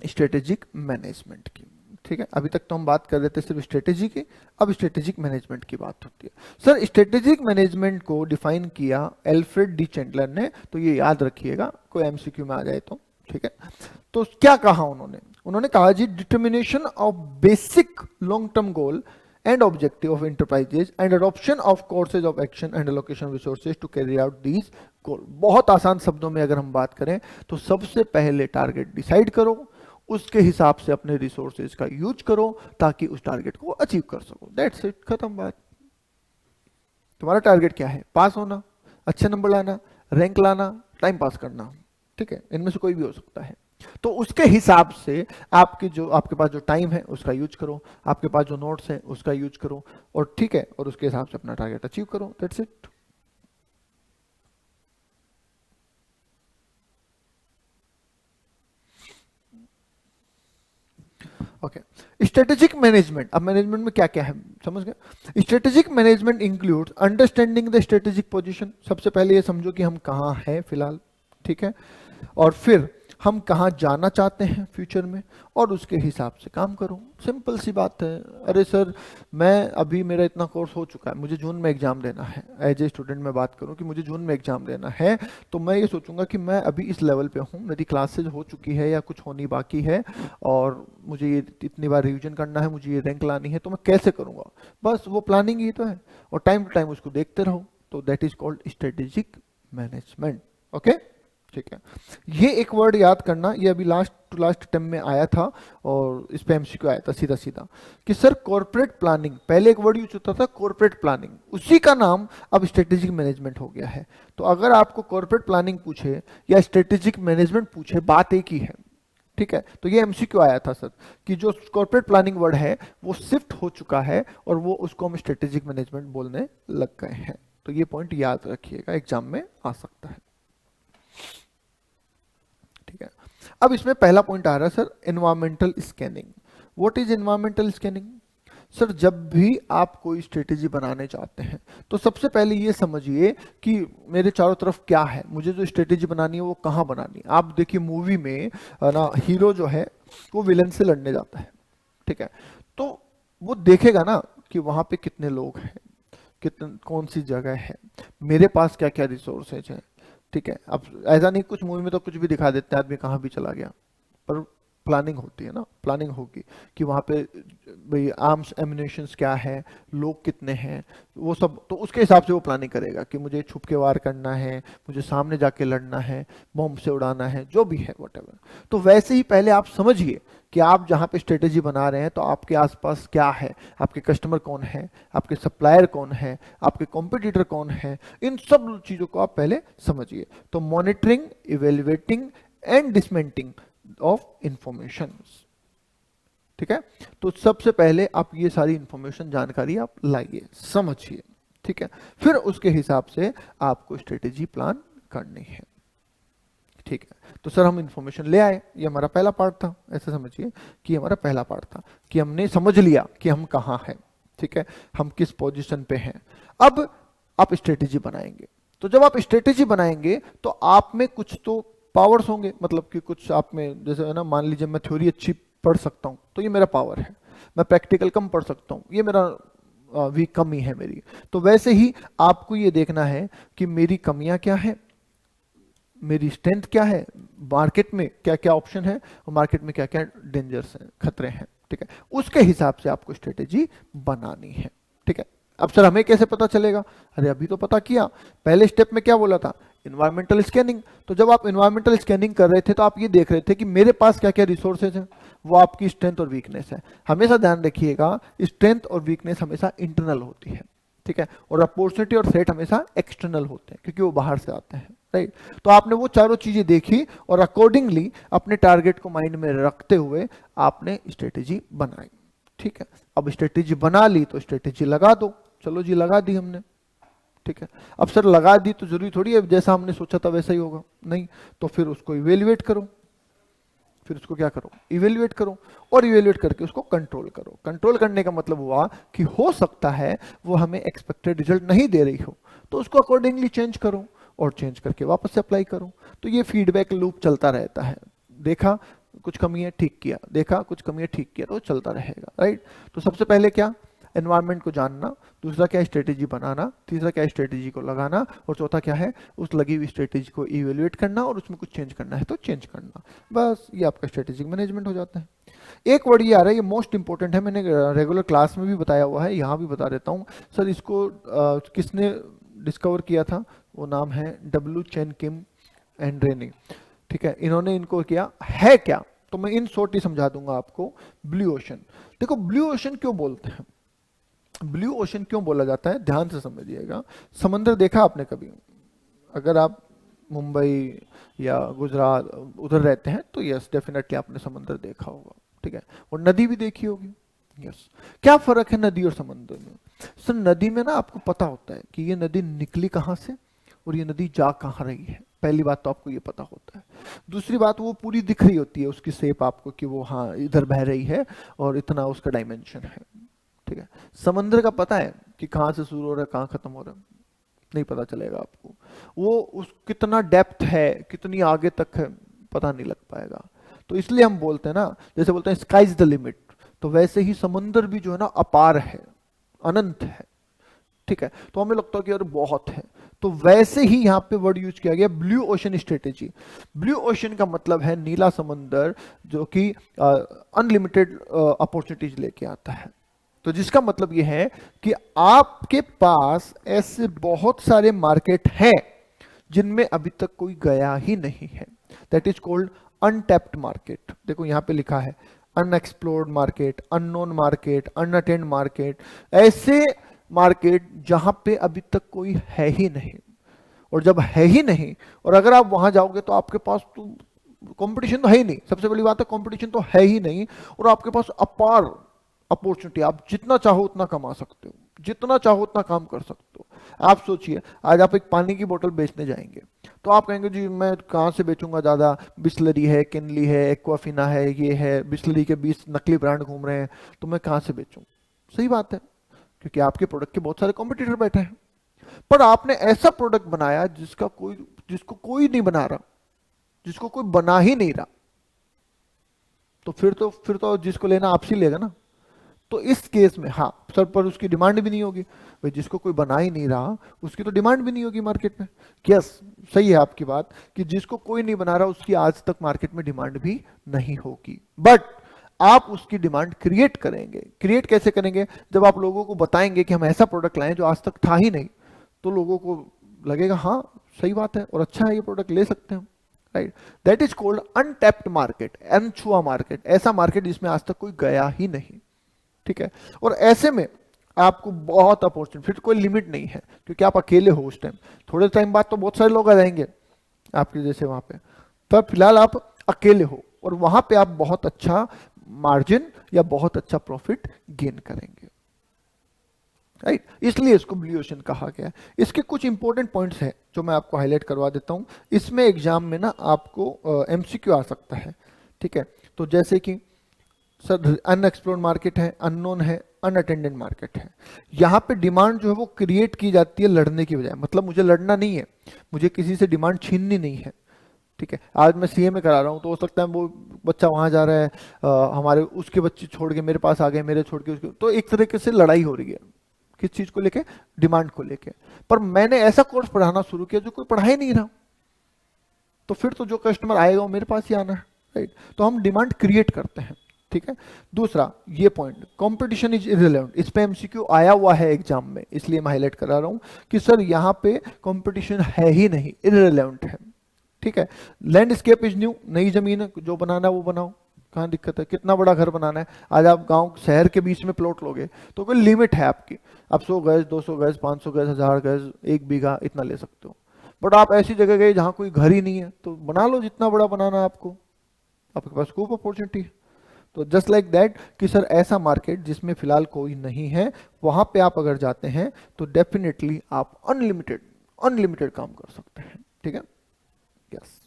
स्ट्रेटेजिक मैनेजमेंट की। ठीक है, अभी तक तो हम बात कर रहे थे सिर्फ स्ट्रेटेजी की, अब स्ट्रेटेजिक मैनेजमेंट की बात होती है। सर स्ट्रेटेजिक मैनेजमेंट को डिफाइन किया एल्फ्रेड डी चैंडलर ने, तो ये याद रखिएगा कोई एमसीक्यू में आ जाए तो। ठीक है, तो क्या कहा उन्होंने कहा जी, determination of basic long term goal and objective of enterprises and adoption of courses of action and allocation resources to carry out these goal. बहुत आसान शब्दों में अगर हम बात करें तो सबसे पहले टारगेट डिसाइड करो, उसके हिसाब से अपने रिसोर्सेज का यूज करो ताकि उस टारगेट को अचीव कर सको। दैट्स इट, खत्म बात। तुम्हारा टारगेट क्या है? पास होना, अच्छे नंबर लाना, रैंक लाना, टाइम पास करना, ठीक है, इनमें से कोई भी हो सकता है। तो उसके हिसाब से आपके पास जो टाइम है उसका यूज करो, आपके पास जो नोट्स है उसका यूज करो, और ठीक है, और उसके हिसाब से अपना टारगेट अचीव करो। That's it. Okay, strategic management. अब मैनेजमेंट में क्या क्या है समझ गए? Strategic management includes understanding the strategic position. सबसे पहले ये समझो कि हम कहाँ हैं फिलहाल, ठीक है, और फिर हम कहाँ जाना चाहते हैं फ्यूचर में, और उसके हिसाब से काम करो। सिंपल सी बात है। अरे सर, मैं अभी मेरा इतना कोर्स हो चुका है, मुझे जून में एग्जाम देना है। एज ए स्टूडेंट मैं बात करूं कि मुझे जून में एग्जाम देना है, तो मैं ये सोचूंगा कि मैं अभी इस लेवल पे हूँ, मेरी क्लासेज हो चुकी है या कुछ होनी बाकी है, और मुझे ये इतनी बार रिवीजन करना है, मुझे ये रैंक लानी है, तो मैं कैसे करूँगा? बस वो प्लानिंग ही तो है, और टाइम टू टाइम उसको देखते रहो। तो that is called strategic management. Okay, ठीक है। ये एक वर्ड याद करना, ये अभी लास्ट टू लास्ट टर्म में आया था, और इस पे एमसीक्यू आया था सीधा सीधा कि सर कॉर्पोरेट प्लानिंग, पहले एक वर्ड यूज होता था कॉर्पोरेट प्लानिंग, उसी का नाम अब स्ट्रेटेजिक मैनेजमेंट हो गया है। तो अगर आपको कॉर्पोरेट प्लानिंग पूछे या स्ट्रेटेजिक मैनेजमेंट पूछे, बात एक ही है, ठीक है। तो ये एमसीक्यू आया था सर कि जो कॉर्पोरेट प्लानिंग वर्ड है वो शिफ्ट हो चुका है, और वो उसको हम स्ट्रेटेजिक मैनेजमेंट बोलने लग गए हैं। तो ये पॉइंट याद रखिएगा, एग्जाम में आ सकता है, ठीक है। अब इसमें पहला पॉइंट आ रहा है sir, environmental scanning. What is environmental scanning? Sir जब भी आप कोई स्ट्रेटेजी बनाने चाहते हैं, तो सबसे पहले ये समझिए कि मेरे चारों तरफ क्या है, मुझे जो स्ट्रेटेजी बनानी है वो कहाँ बनानी है। आप देखिए मूवी में ना, हीरो जो है वो विलन से लड़ने जाता है, ठीक है, तो वो देखेगा ना कि वहां पे कितने लोग हैं, कितन कौन सी जगह है, मेरे पास क्या क्या रिसोर्सेज हैं, ठीक है। अब ऐसा नहीं, कुछ मूवी में तो कुछ भी दिखा देते हैं, आदमी कहाँ भी चला गया, पर प्लानिंग होती है ना, प्लानिंग होगी कि वहाँ पे भाई आर्म्स एम्यूनेशंस क्या है, लोग कितने हैं, वो सब, तो उसके हिसाब से वो प्लानिंग करेगा कि मुझे छुप के वार करना है, मुझे सामने जाके लड़ना है, बॉम्ब से उड़ाना है, जो भी है वॉटेवर। तो वैसे ही पहले आप समझिए कि आप जहाँ पे स्ट्रेटेजी बना रहे हैं तो आपके आसपास क्या है, आपके कस्टमर कौन है, आपके सप्लायर कौन है, आपके कॉम्पिटिटर कौन है, इन सब चीज़ों को आप पहले समझिए। तो monitoring, evaluating and dismantling of information, ठीक है। तो सबसे पहले आप ये सारी इंफॉर्मेशन, जानकारी आप लाइए, समझिए, ठीक है, फिर उसके हिसाब से आपको स्ट्रेटेजी प्लान करनी है, ठीक है। तो सर हम इंफॉर्मेशन ले आए, ये हमारा पहला पार्ट था, ऐसे समझिए कि हमारा पहला पार्ट था कि हमने समझ लिया कि हम कहाँ हैं, ठीक है, हम किस पोजीशन पे हैं। अब आप स्ट्रेटेजी बनाएंगे, तो जब आप स्ट्रेटेजी बनाएंगे तो आप में कुछ तो पावर्स होंगे, मतलब कि कुछ आप में, जैसे है ना, मान लीजिए मैं थ्योरी अच्छी पढ़ सकता हूँ तो ये मेरा पावर है, मैं प्रैक्टिकल कम पढ़ सकता हूँ, ये मेरा वीक कमी है मेरी। तो वैसे ही आपको ये देखना है कि मेरी कमियां क्या है, मेरी स्ट्रेंथ क्या है, मार्केट में क्या क्या ऑप्शन है, और मार्केट में क्या क्या डेंजर्स हैं, खतरे हैं, ठीक है। उसके हिसाब से आपको स्ट्रेटेजी बनानी है, ठीक है। अब सर हमें कैसे पता चलेगा? अरे अभी तो पता किया, पहले स्टेप में क्या बोला था, इन्वायरमेंटल स्कैनिंग। तो जब आप इन्वायरमेंटल स्कैनिंग कर रहे थे तो आप ये देख रहे थे कि मेरे पास क्या क्या रिसोर्सेज हैं, वो आपकी स्ट्रेंथ और वीकनेस है। हमेशा ध्यान रखिएगा, स्ट्रेंथ और वीकनेस हमेशा इंटरनल होती है, ठीक है, और अपॉर्चुनिटी और थ्रेट हमेशा एक्सटर्नल होते हैं, क्योंकि वो बाहर से आते हैं, राइट। तो आपने वो चारों चीजें देखी और अकॉर्डिंगली अपने टारगेट को माइंड में रखते हुए आपने स्ट्रेटेजी बनाई, ठीक है। अब स्ट्रेटेजी बना ली तो स्ट्रेटेजी लगा दो, चलो जी लगा दी हमने, ठीक है। अब सर लगा दी तो जरूरी थोड़ी है जैसा हमने सोचा था वैसा ही होगा, नहीं, तो फिर उसको इवेल्युएट करो, फिर उसको क्या करो, इवेल्युएट करो, और इवेल्युएट करके उसको कंट्रोल करो। कंट्रोल करने का मतलब हुआ कि हो सकता है वो हमें एक्सपेक्टेड रिजल्ट नहीं दे रही हो, तो उसको अकॉर्डिंगली चेंज करो, और चेंज करके वापस से अप्लाई करो। तो ये फीडबैक लूप चलता रहता है, देखा कुछ कमी है ठीक किया, देखा कुछ कमी है ठीक किया, तो चलता रहेगा, राइट। तो सबसे पहले क्या, एनवायरनमेंट को जानना, दूसरा क्या है स्ट्रेटेजी बनाना, तीसरा क्या है स्ट्रेटेजी को लगाना, और चौथा क्या है उस लगी हुई स्ट्रेटेजी को इवेल्युएट करना, और उसमें कुछ चेंज करना है तो चेंज करना। बस ये आपका स्ट्रेटेजिक मैनेजमेंट हो जाता है। एक वर्ड ये आ रहा है, ये मोस्ट इंपॉर्टेंट है, मैंने रेगुलर क्लास में भी बताया हुआ है, यहाँ भी बता देता हूँ सर। इसको किसने डिस्कवर किया था? वो नाम है W chain Kim and rainy, ठीक है। इन्होंने इनको किया है क्या, तो मैं इन शॉर्ट ही समझा दूंगा आपको। ब्लू ओशन, देखो ब्लू ओशन क्यों बोलते हैं, ब्लू ओशन क्यों बोला जाता है, ध्यान से समझिएगा। समंदर देखा आपने कभी? अगर आप मुंबई या गुजरात उधर रहते हैं तो यस डेफिनेटली आपने समंदर देखा होगा, ठीक है, और नदी भी देखी होगी। यस, क्या फर्क है नदी और समंदर में? सर नदी में ना आपको पता होता है कि ये नदी निकली कहाँ से और ये नदी जा कहाँ रही है, पहली बात तो आपको ये पता होता है। दूसरी बात, वो पूरी दिख रही होती है उसकी शेप आपको कि वो हाँ इधर बह रही है और इतना उसका डायमेंशन है, ठीक है। समंदर का पता है कि कहाँ से शुरू हो रहा है कहाँ खत्म हो रहा है, नहीं पता चलेगा आपको। वो उस कितना डेप्थ है, कितनी आगे तक है, पता नहीं लग पाएगा। तो इसलिए हम बोलते हैं ना, जैसे बोलते हैं स्काई इज द लिमिट, तो वैसे ही समंदर भी जो है ना अपार है, अनंत है, ठीक है। तो हमें लगता है कि यार बहुत है, तो वैसे ही यहाँ पे वर्ड यूज किया गया blue ocean strategy. Blue ocean का मतलब है नीला समंदर, जो कि अनलिमिटेड अपॉर्चुनिटीज लेके आता है। तो जिसका मतलब यह है कि आपके पास ऐसे बहुत सारे मार्केट हैं जिनमें अभी तक कोई गया ही नहीं है, that is called untapped market. देखो यहां पे लिखा है unexplored market, unknown market, unattended market, ऐसे मार्केट जहां पे अभी तक कोई है ही नहीं। और जब है ही नहीं और अगर आप वहां जाओगे तो आपके पास तो कंपटीशन तो है ही नहीं, सबसे बड़ी बात है कंपटीशन तो है ही नहीं, और आपके पास अपार अपॉर्चुनिटी, आप जितना चाहो उतना कमा सकते हो, जितना चाहो उतना काम कर सकते हो। आप सोचिए आज आप एक पानी की बोतल बेचने जाएंगे तो आप कहेंगे जी मैं कहाँ से बेचूंगा, ज़्यादा बिस्लरी है, किनली है, एक्वाफिना है, ये है, बिस्लरी के 20 नकली ब्रांड घूम रहे हैं, तो मैं कहाँ से बेचूं? सही बात है, क्योंकि आपके प्रोडक्ट के बहुत सारे कॉम्पिटिटर बैठे हैं। पर आपने ऐसा प्रोडक्ट बनाया जिसको कोई नहीं बना रहा, जिसको कोई बना ही नहीं रहा, तो फिर तो जिसको लेना आपसे लेगा ना। तो इस केस में हाँ सर, पर उसकी डिमांड भी नहीं होगी भाई, जिसको कोई बना ही नहीं रहा उसकी तो डिमांड भी नहीं होगी मार्केट में। यस, सही है आपकी बात कि जिसको कोई नहीं बना रहा उसकी आज तक मार्केट में डिमांड भी नहीं होगी, बट आप उसकी डिमांड क्रिएट करेंगे। क्रिएट कैसे करेंगे? जब आप लोगों को बताएंगे कि हम ऐसा प्रोडक्ट लाएं जो आज तक था ही नहीं, तो लोगों को लगेगा हाँ सही बात है और अच्छा है, ये प्रोडक्ट ले सकते हैं, right. That is called untapped market, अनछुआ मार्केट, ऐसा मार्केट जिसमें आज तक कोई गया ही नहीं, ठीक है। और ऐसे में आपको बहुत अपॉर्चुनिटी, फिर कोई लिमिट नहीं है क्योंकि आप अकेले हो उस टाइम। थोड़े टाइम बाद तो बहुत सारे लोग आ जाएंगे आपके जैसे वहां पे, पर फिलहाल आप अकेले हो और वहां पे आप बहुत अच्छा मार्जिन या बहुत अच्छा प्रॉफिट गेन करेंगे, राइट। इसलिए इसको ब्लू ओशन कहा गया है। इसके कुछ इंपॉर्टेंट पॉइंट्स हैं जो मैं आपको हाईलाइट करवा देता हूं। इसमें एग्जाम में ना आपको एमसीक्यू आ सकता है, ठीक है। तो जैसे कि सर अनएक्सप्लोर्ड मार्केट है, अननोन है, अनअटेंडेड मार्केट है। यहाँ पे डिमांड जो है वो क्रिएट की जाती है लड़ने की बजाय, मतलब मुझे लड़ना नहीं है, मुझे किसी से डिमांड छीननी नहीं है, ठीक है। आज मैं सीए में करा रहा हूँ तो हो सकता है वो बच्चा वहां जा रहा है, हमारे उसके बच्चे छोड़ के मेरे पास आ गए, मेरे छोड़ के उसके, तो एक तरीके से लड़ाई हो रही है किस चीज को लेके, डिमांड को लेके। पर मैंने ऐसा कोर्स पढ़ाना शुरू किया जो कोई पढ़ा ही नहीं रहा, तो फिर तो जो कस्टमर आएगा वो मेरे पास ही आना है, राइट। तो हम डिमांड क्रिएट करते हैं, ठीक है। दूसरा ये पॉइंट, कंपटीशन इज इररिलेवेंट, इस पे एमसीक्यू आया हुआ है एग्जाम में, इसलिए मैं हाईलाइट करा रहा हूं कि सर यहाँ पे कंपटीशन है ही नहीं, इररिलेवेंट है, ठीक है। लैंडस्केप इज न्यू, नई जमीन है, जो बनाना है वो बनाओ, कहाँ दिक्कत है, कितना बड़ा घर बनाना है। आज आप गांव शहर के बीच में प्लॉट लोगे तो कोई लिमिट है आपकी, आप 100 गज, 200 गज, 500 गज, 1000 गज, 1 बीघा इतना ले सकते हो। बट आप ऐसी जगह गए जहां कोई घर ही नहीं है तो बना लो जितना बड़ा बनाना है आपको, आपके पास खूब अपॉर्चुनिटी है। तो जस्ट लाइक दैट कि सर ऐसा मार्केट जिसमें फिलहाल कोई नहीं है, वहां पे आप अगर जाते हैं तो डेफिनेटली आप अनलिमिटेड अनलिमिटेड काम कर सकते हैं, ठीक है। यस,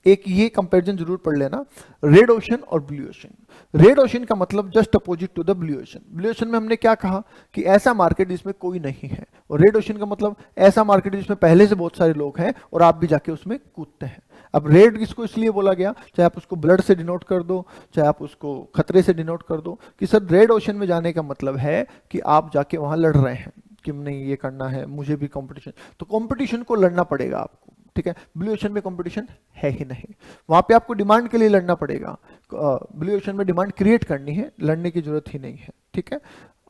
एक ये कंपैरिजन जरूर पढ़ लेना, रेड ओशन और ब्लू ओशन। रेड ओशन का मतलब just opposite to the blue ocean. Blue ocean में हमने क्या कहा कि ऐसा मार्केट जिसमें कोई नहीं है, और रेड ओशन का मतलब ऐसा मार्केट जिसमें पहले से बहुत सारे लोग हैं और आप भी जाके उसमें कूदते हैं। अब रेड इसको इसलिए बोला गया, चाहे आप उसको ब्लड से डिनोट कर दो, चाहे आप उसको खतरे से डिनोट कर दो, कि सर रेड ओशन में जाने का मतलब है कि आप जाके वहां लड़ रहे हैं कि नहीं ये करना है, मुझे भी कंपटीशन, तो कंपटीशन को लड़ना पड़ेगा आपको, ठीक है। ब्लू ओशन में कंपटीशन है ही नहीं, वहां पे आपको डिमांड के लिए लड़ना पड़ेगा। ब्लू ओशन में डिमांड क्रिएट करनी है, लड़ने की जरूरत ही नहीं है, ठीक है।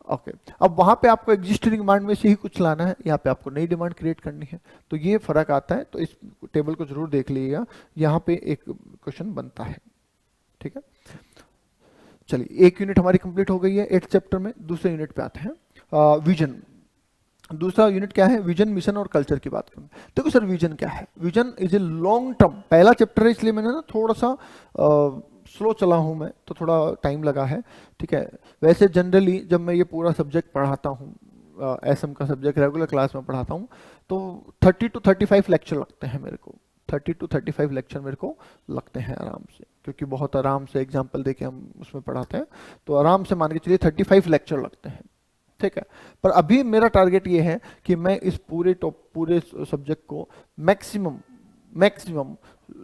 ओके, अब वहां पे आपको एग्जिस्टिंग डिमांड में से ही कुछ लाना है, यहाँ पे आपको नई डिमांड क्रिएट करनी है, तो ये फर्क आता है। तो इस टेबल को जरूर देख लीजिएगा, यहाँ पे एक क्वेश्चन बनता है, ठीक है। चलिए, एक यूनिट हमारी कंप्लीट हो गई है 8th चैप्टर में। दूसरे यूनिट पे आते हैं, विजन। दूसरा यूनिट क्या है? विजन, मिशन और कल्चर की बात करूं। देखो सर, विजन क्या है? Vision is a long term. पहला चैप्टर है इसलिए मैंने ना थोड़ा सा स्लो चला हूं मैं, तो थोड़ा टाइम लगा है, ठीक है। वैसे जनरली जब मैं ये पूरा सब्जेक्ट पढ़ाता हूँ, एसएम का सब्जेक्ट रेगुलर क्लास में पढ़ाता हूँ, तो 30 to 35 लेक्चर लगते हैं मेरे को। 30 to 35 लेक्चर मेरे को लगते हैं आराम से, क्योंकि बहुत आराम से एग्जाम्पल देके हम उसमें पढ़ाते हैं, तो आराम से मान के चलिए 35 लेक्चर लगते हैं, ठीक है। पर अभी मेरा टारगेट ये है कि मैं इस पूरे सब्जेक्ट को मैक्सिमम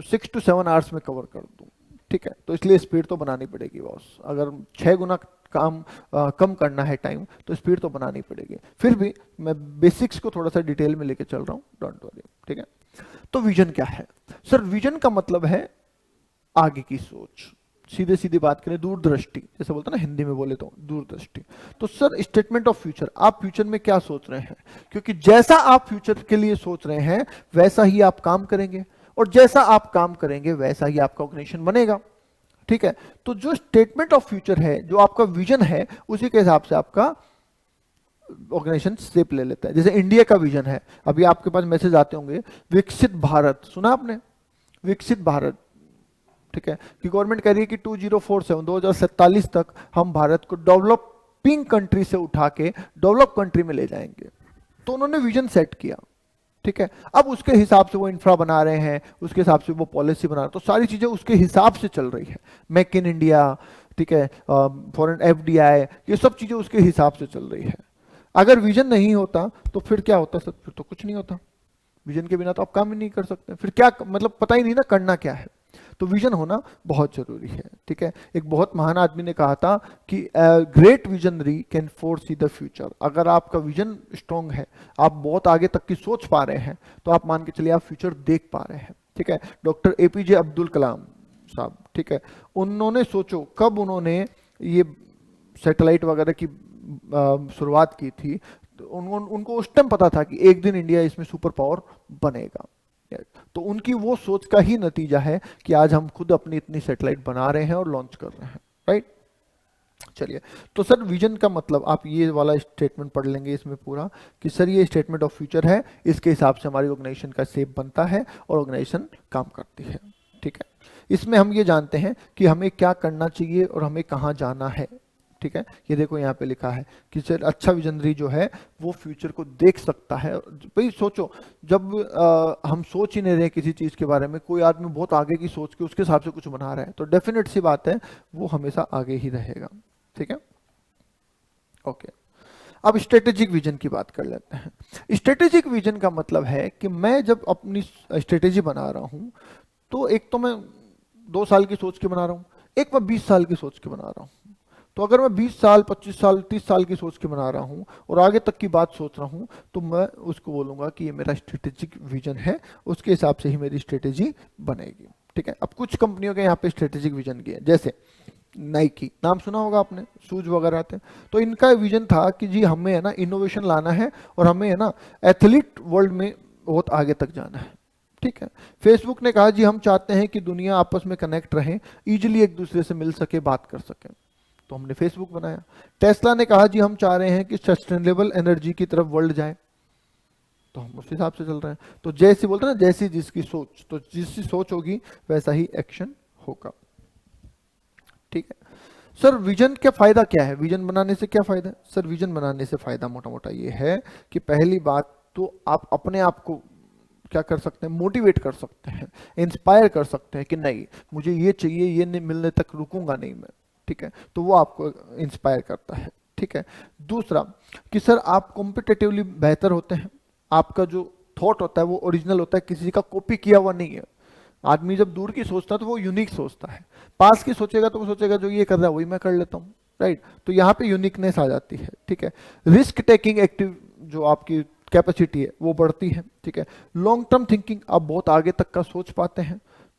6 to 7 आवर्स में कवर कर दूं, ठीक है। तो इसलिए स्पीड तो बनानी पड़ेगी बॉस। अगर 6 गुना काम कम करना है टाइम, तो स्पीड तो बनानी पड़ेगी। फिर भी मैं बेसिक्स को थोड़ा सा डिटेल में लेके चल रहा हूँ, डोंट वरी, ठीक है। तो विजन क्या है सर? विजन का मतलब है आगे की सोच। सीधे सीधी बात करें, दूरदृष्टि, जैसे बोलते हैं ना हिंदी में बोले तो दूरदृष्टि। तो सर, स्टेटमेंट ऑफ फ्यूचर, आप फ्यूचर में क्या सोच रहे हैं? क्योंकि जैसा आप फ्यूचर के लिए सोच रहे हैं वैसा ही आप काम करेंगे, और जैसा आप काम करेंगे वैसा ही आपका ऑर्गेनाइजेशन बनेगा, ठीक है। तो जो स्टेटमेंट ऑफ फ्यूचर है, जो आपका विजन है, उसी के हिसाब से आपका ऑर्गेनाइजेशन शेप ले लेता है। जैसे इंडिया का विजन है, अभी आपके पास मैसेज आते होंगे, विकसित भारत, सुना आपने? विकसित भारत, ठीक है, कि गवर्नमेंट कह रही है कि 2047 तक हम भारत को डेवलपिंग कंट्री से उठा के डेवलप कंट्री में ले जाएंगे। तो उन्होंने विजन सेट किया, ठीक है। अब उसके हिसाब से वो इंफ्रा बना रहे हैं, उसके हिसाब से वो पॉलिसी बना रहे हैं, तो सारी चीजें उसके हिसाब से चल रही है। मेक इन इंडिया, ठीक है, फॉरेन एफडीआई, ये सब चीजें उसके हिसाब से चल रही है। अगर विजन नहीं होता तो फिर क्या होता सर? फिर तो कुछ नहीं होता। विजन के बिना तो आप काम ही नहीं कर सकते, फिर क्या मतलब पता ही नहीं ना करना क्या है। तो विजन होना बहुत जरूरी है, ठीक है। एक बहुत महान आदमी ने कहा था कि great visionary can foresee the future. अगर आपका विजन स्ट्रांग है, आप बहुत आगे तक की सोच पा रहे हैं, तो आप मान के चलिए आप फ्यूचर देख पा रहे हैं, ठीक है। डॉक्टर एपीजे अब्दुल कलाम साहब, ठीक है, उन्होंने सोचो कब उन्होंने ये सैटेलाइट वगैरह की शुरुआत की थी, तो उनको उस टाइम पता था कि एक दिन इंडिया इसमें सुपर पावर बनेगा। तो उनकी वो सोच का ही नतीजा है कि आज हम खुद अपनी इतनी सैटेलाइट बना रहे हैं और लॉन्च कर रहे हैं, राइट। चलिए, तो सर विजन का मतलब आप ये वाला स्टेटमेंट पढ़ लेंगे इसमें पूरा, कि सर ये स्टेटमेंट ऑफ फ्यूचर है, इसके हिसाब से हमारी ऑर्गेनाइजेशन का शेप बनता है और ऑर्गेनाइजेशन काम करती है, ठीक है। इसमें हम ये जानते हैं कि हमें क्या करना चाहिए और हमें कहाँ जाना है, ठीक है। ये देखो यहाँ पे लिखा है कि सर अच्छा विजनरी जो है वो फ्यूचर को देख सकता है। भाई सोचो, जब हम सोच ही नहीं रहे किसी चीज के बारे में, कोई आदमी बहुत आगे की सोच के उसके हिसाब से कुछ बना रहा है, तो डेफिनेट सी बात है वो हमेशा आगे ही रहेगा, ठीक है। ओके, अब स्ट्रेटेजिक विजन की बात कर लेते हैं। स्ट्रेटेजिक विजन का मतलब है कि मैं जब अपनी स्ट्रेटेजी बना रहा हूं, तो एक तो मैं 2 साल की सोच के बना रहा हूं, एक मैं 20 साल की सोच के बना रहा हूं। तो अगर मैं 20 साल, 25 साल, 30 साल की सोच के बना रहा हूं और आगे तक की बात सोच रहा हूं, तो मैं उसको बोलूंगा कि ये मेरा स्ट्रेटेजिक विजन है, उसके हिसाब से ही मेरी स्ट्रेटेजी बनेगी, ठीक है। अब कुछ कंपनियों के यहाँ पे स्ट्रेटेजिक विजन की है, जैसे नाइकी, नाम सुना होगा आपने, शूज वगैरह आते हैं। तो इनका विजन था कि जी हमें है ना इनोवेशन लाना है और हमें है ना एथलीट वर्ल्ड में बहुत आगे तक जाना है, ठीक है। फेसबुक ने कहा जी हम चाहते हैं कि दुनिया आपस में कनेक्ट रहे, इजिली एक दूसरे से मिल सके, बात कर सके, तो हमने फेसबुक बनाया। टेस्ला ने कहा जी हम चाह रहे हैं कि सस्टेनेबल एनर्जी की तरफ वर्ल्ड जाए, तो हम उस हिसाब से चल रहे हैं। तो जैसी बोलते हैं ना, जैसी जिसकी सोच, तो जिसकी सोच होगी वैसा ही एक्शन होगा, ठीक है। सर विजन का फायदा क्या है? विजन बनाने से क्या फायदा है? सर विजन बनाने से फायदा मोटा मोटा ये है कि पहली बात तो आप अपने आप को क्या कर सकते हैं, मोटिवेट कर सकते हैं, इंस्पायर कर सकते हैं कि नहीं मुझे ये चाहिए, ये नहीं मिलने तक रुकूंगा नहीं मैं, ठीक है। तो वो आपको इंस्पायर करता है, ठीक है। दूसरा कि सर आप कॉम्पिटिटिवली बेहतर होते हैं, आपका जो थॉट होता है वो ओरिजिनल होता है, किसी का कॉपी किया हुआ नहीं है। आदमी जब दूर की सोचता है तो वो यूनिक सोचता है, पास की सोचेगा तो वो सोचेगा जो ये कर रहा है वही मैं कर लेता हूँ, राइट। तो यहाँ पे यूनिकनेस आ जाती है, ठीक है। रिस्क टेकिंग एक्टिव जो आपकी कैपेसिटी है वो बढ़ती है, ठीक है। लॉन्ग टर्म थिंकिंग, आप बहुत आगे तक का सोच पाते हैं,